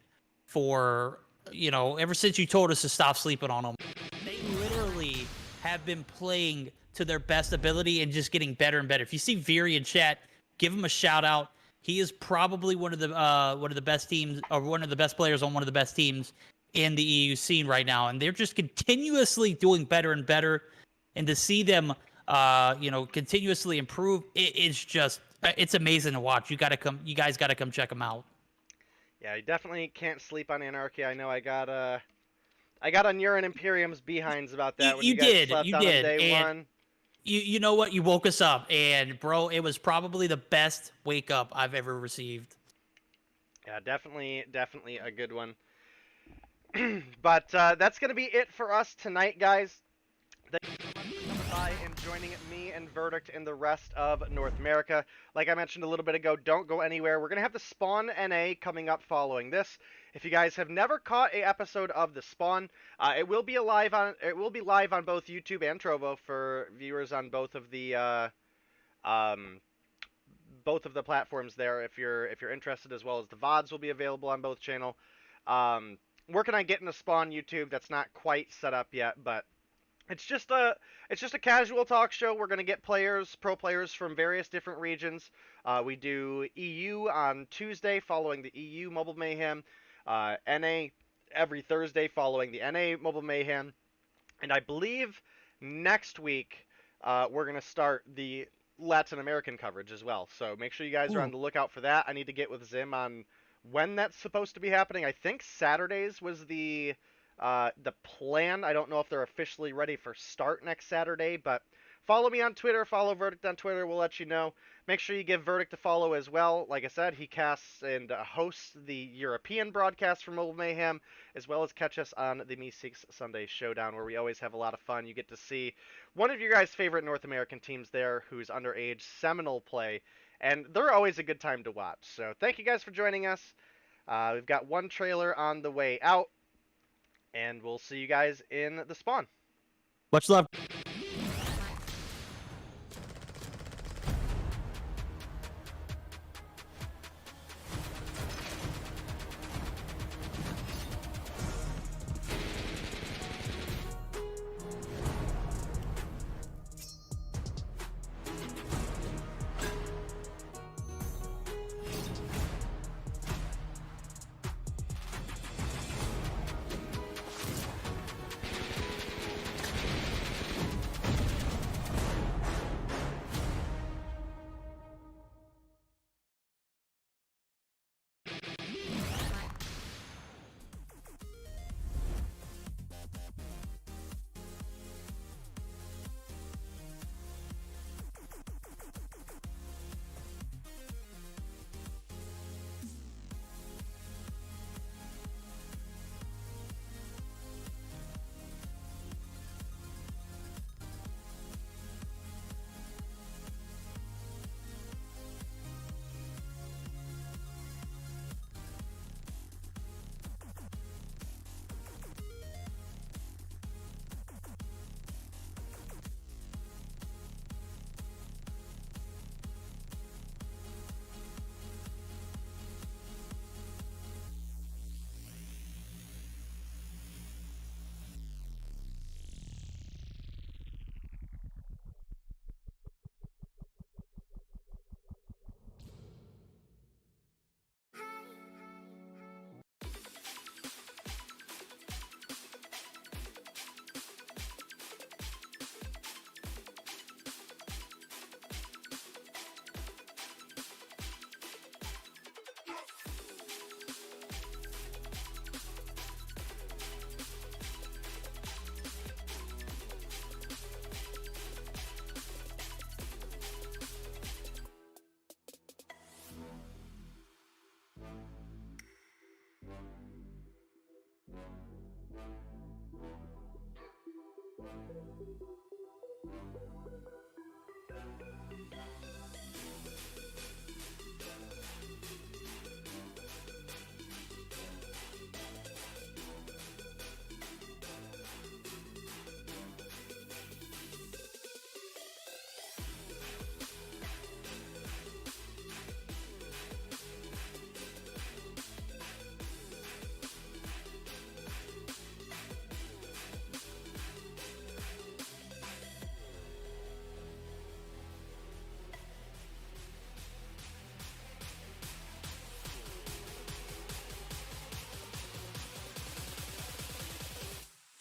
for, ever since you told us to stop sleeping on them. They literally have been playing to their best ability and just getting better and better. If you see Viri in chat, give him a shout out. He is probably one of the best teams, or one of the best players on one of the best teams in the EU scene right now, and they're just continuously doing better and better. And to see them continuously improve, it's just It's amazing to watch. You guys gotta come check them out. Yeah, you definitely can't sleep on Anarchy. I know I got on Urine Imperium's behinds about that when you guys slept on him day one. You know what? You woke us up, and bro, it was probably the best wake up I've ever received. Yeah, definitely a good one. But that's gonna be it for us tonight, guys. Thank you so much for coming by and joining me and Verdict and the rest of North America. Like I mentioned a little bit ago, don't go anywhere. We're gonna have the Spawn NA coming up following this. If you guys have never caught a episode of the Spawn, it will be live on both YouTube and Trovo for viewers on both of the platforms there. If you're interested, as well as the VODs will be available on both channel. Working on getting a Spawn YouTube. That's not quite set up yet, but it's just a casual talk show. We're gonna get pro players from various different regions. We do EU on Tuesday, following the EU Mobile Mayhem. NA every Thursday, following the NA Mobile Mayhem. And I believe next week we're gonna start the Latin American coverage as well. So make sure you guys are on the lookout for that. I need to get with Zim on when that's supposed to be happening. I think Saturdays was the plan. I don't know if they're officially ready for start next Saturday, but follow me on Twitter, follow Verdict on Twitter, we'll let you know. Make sure you give Verdict a follow as well. Like I said, he casts and hosts the European broadcast for Mobile Mayhem, as well as catch us on the Me6 Sunday Showdown, where we always have a lot of fun. You get to see one of your guys' favorite North American teams there, who's underage, Seminole play, and they're always a good time to watch. So thank you guys for joining us. We've got one trailer on the way out, and we'll see you guys in the Spawn. Much love.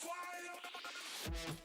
Fire!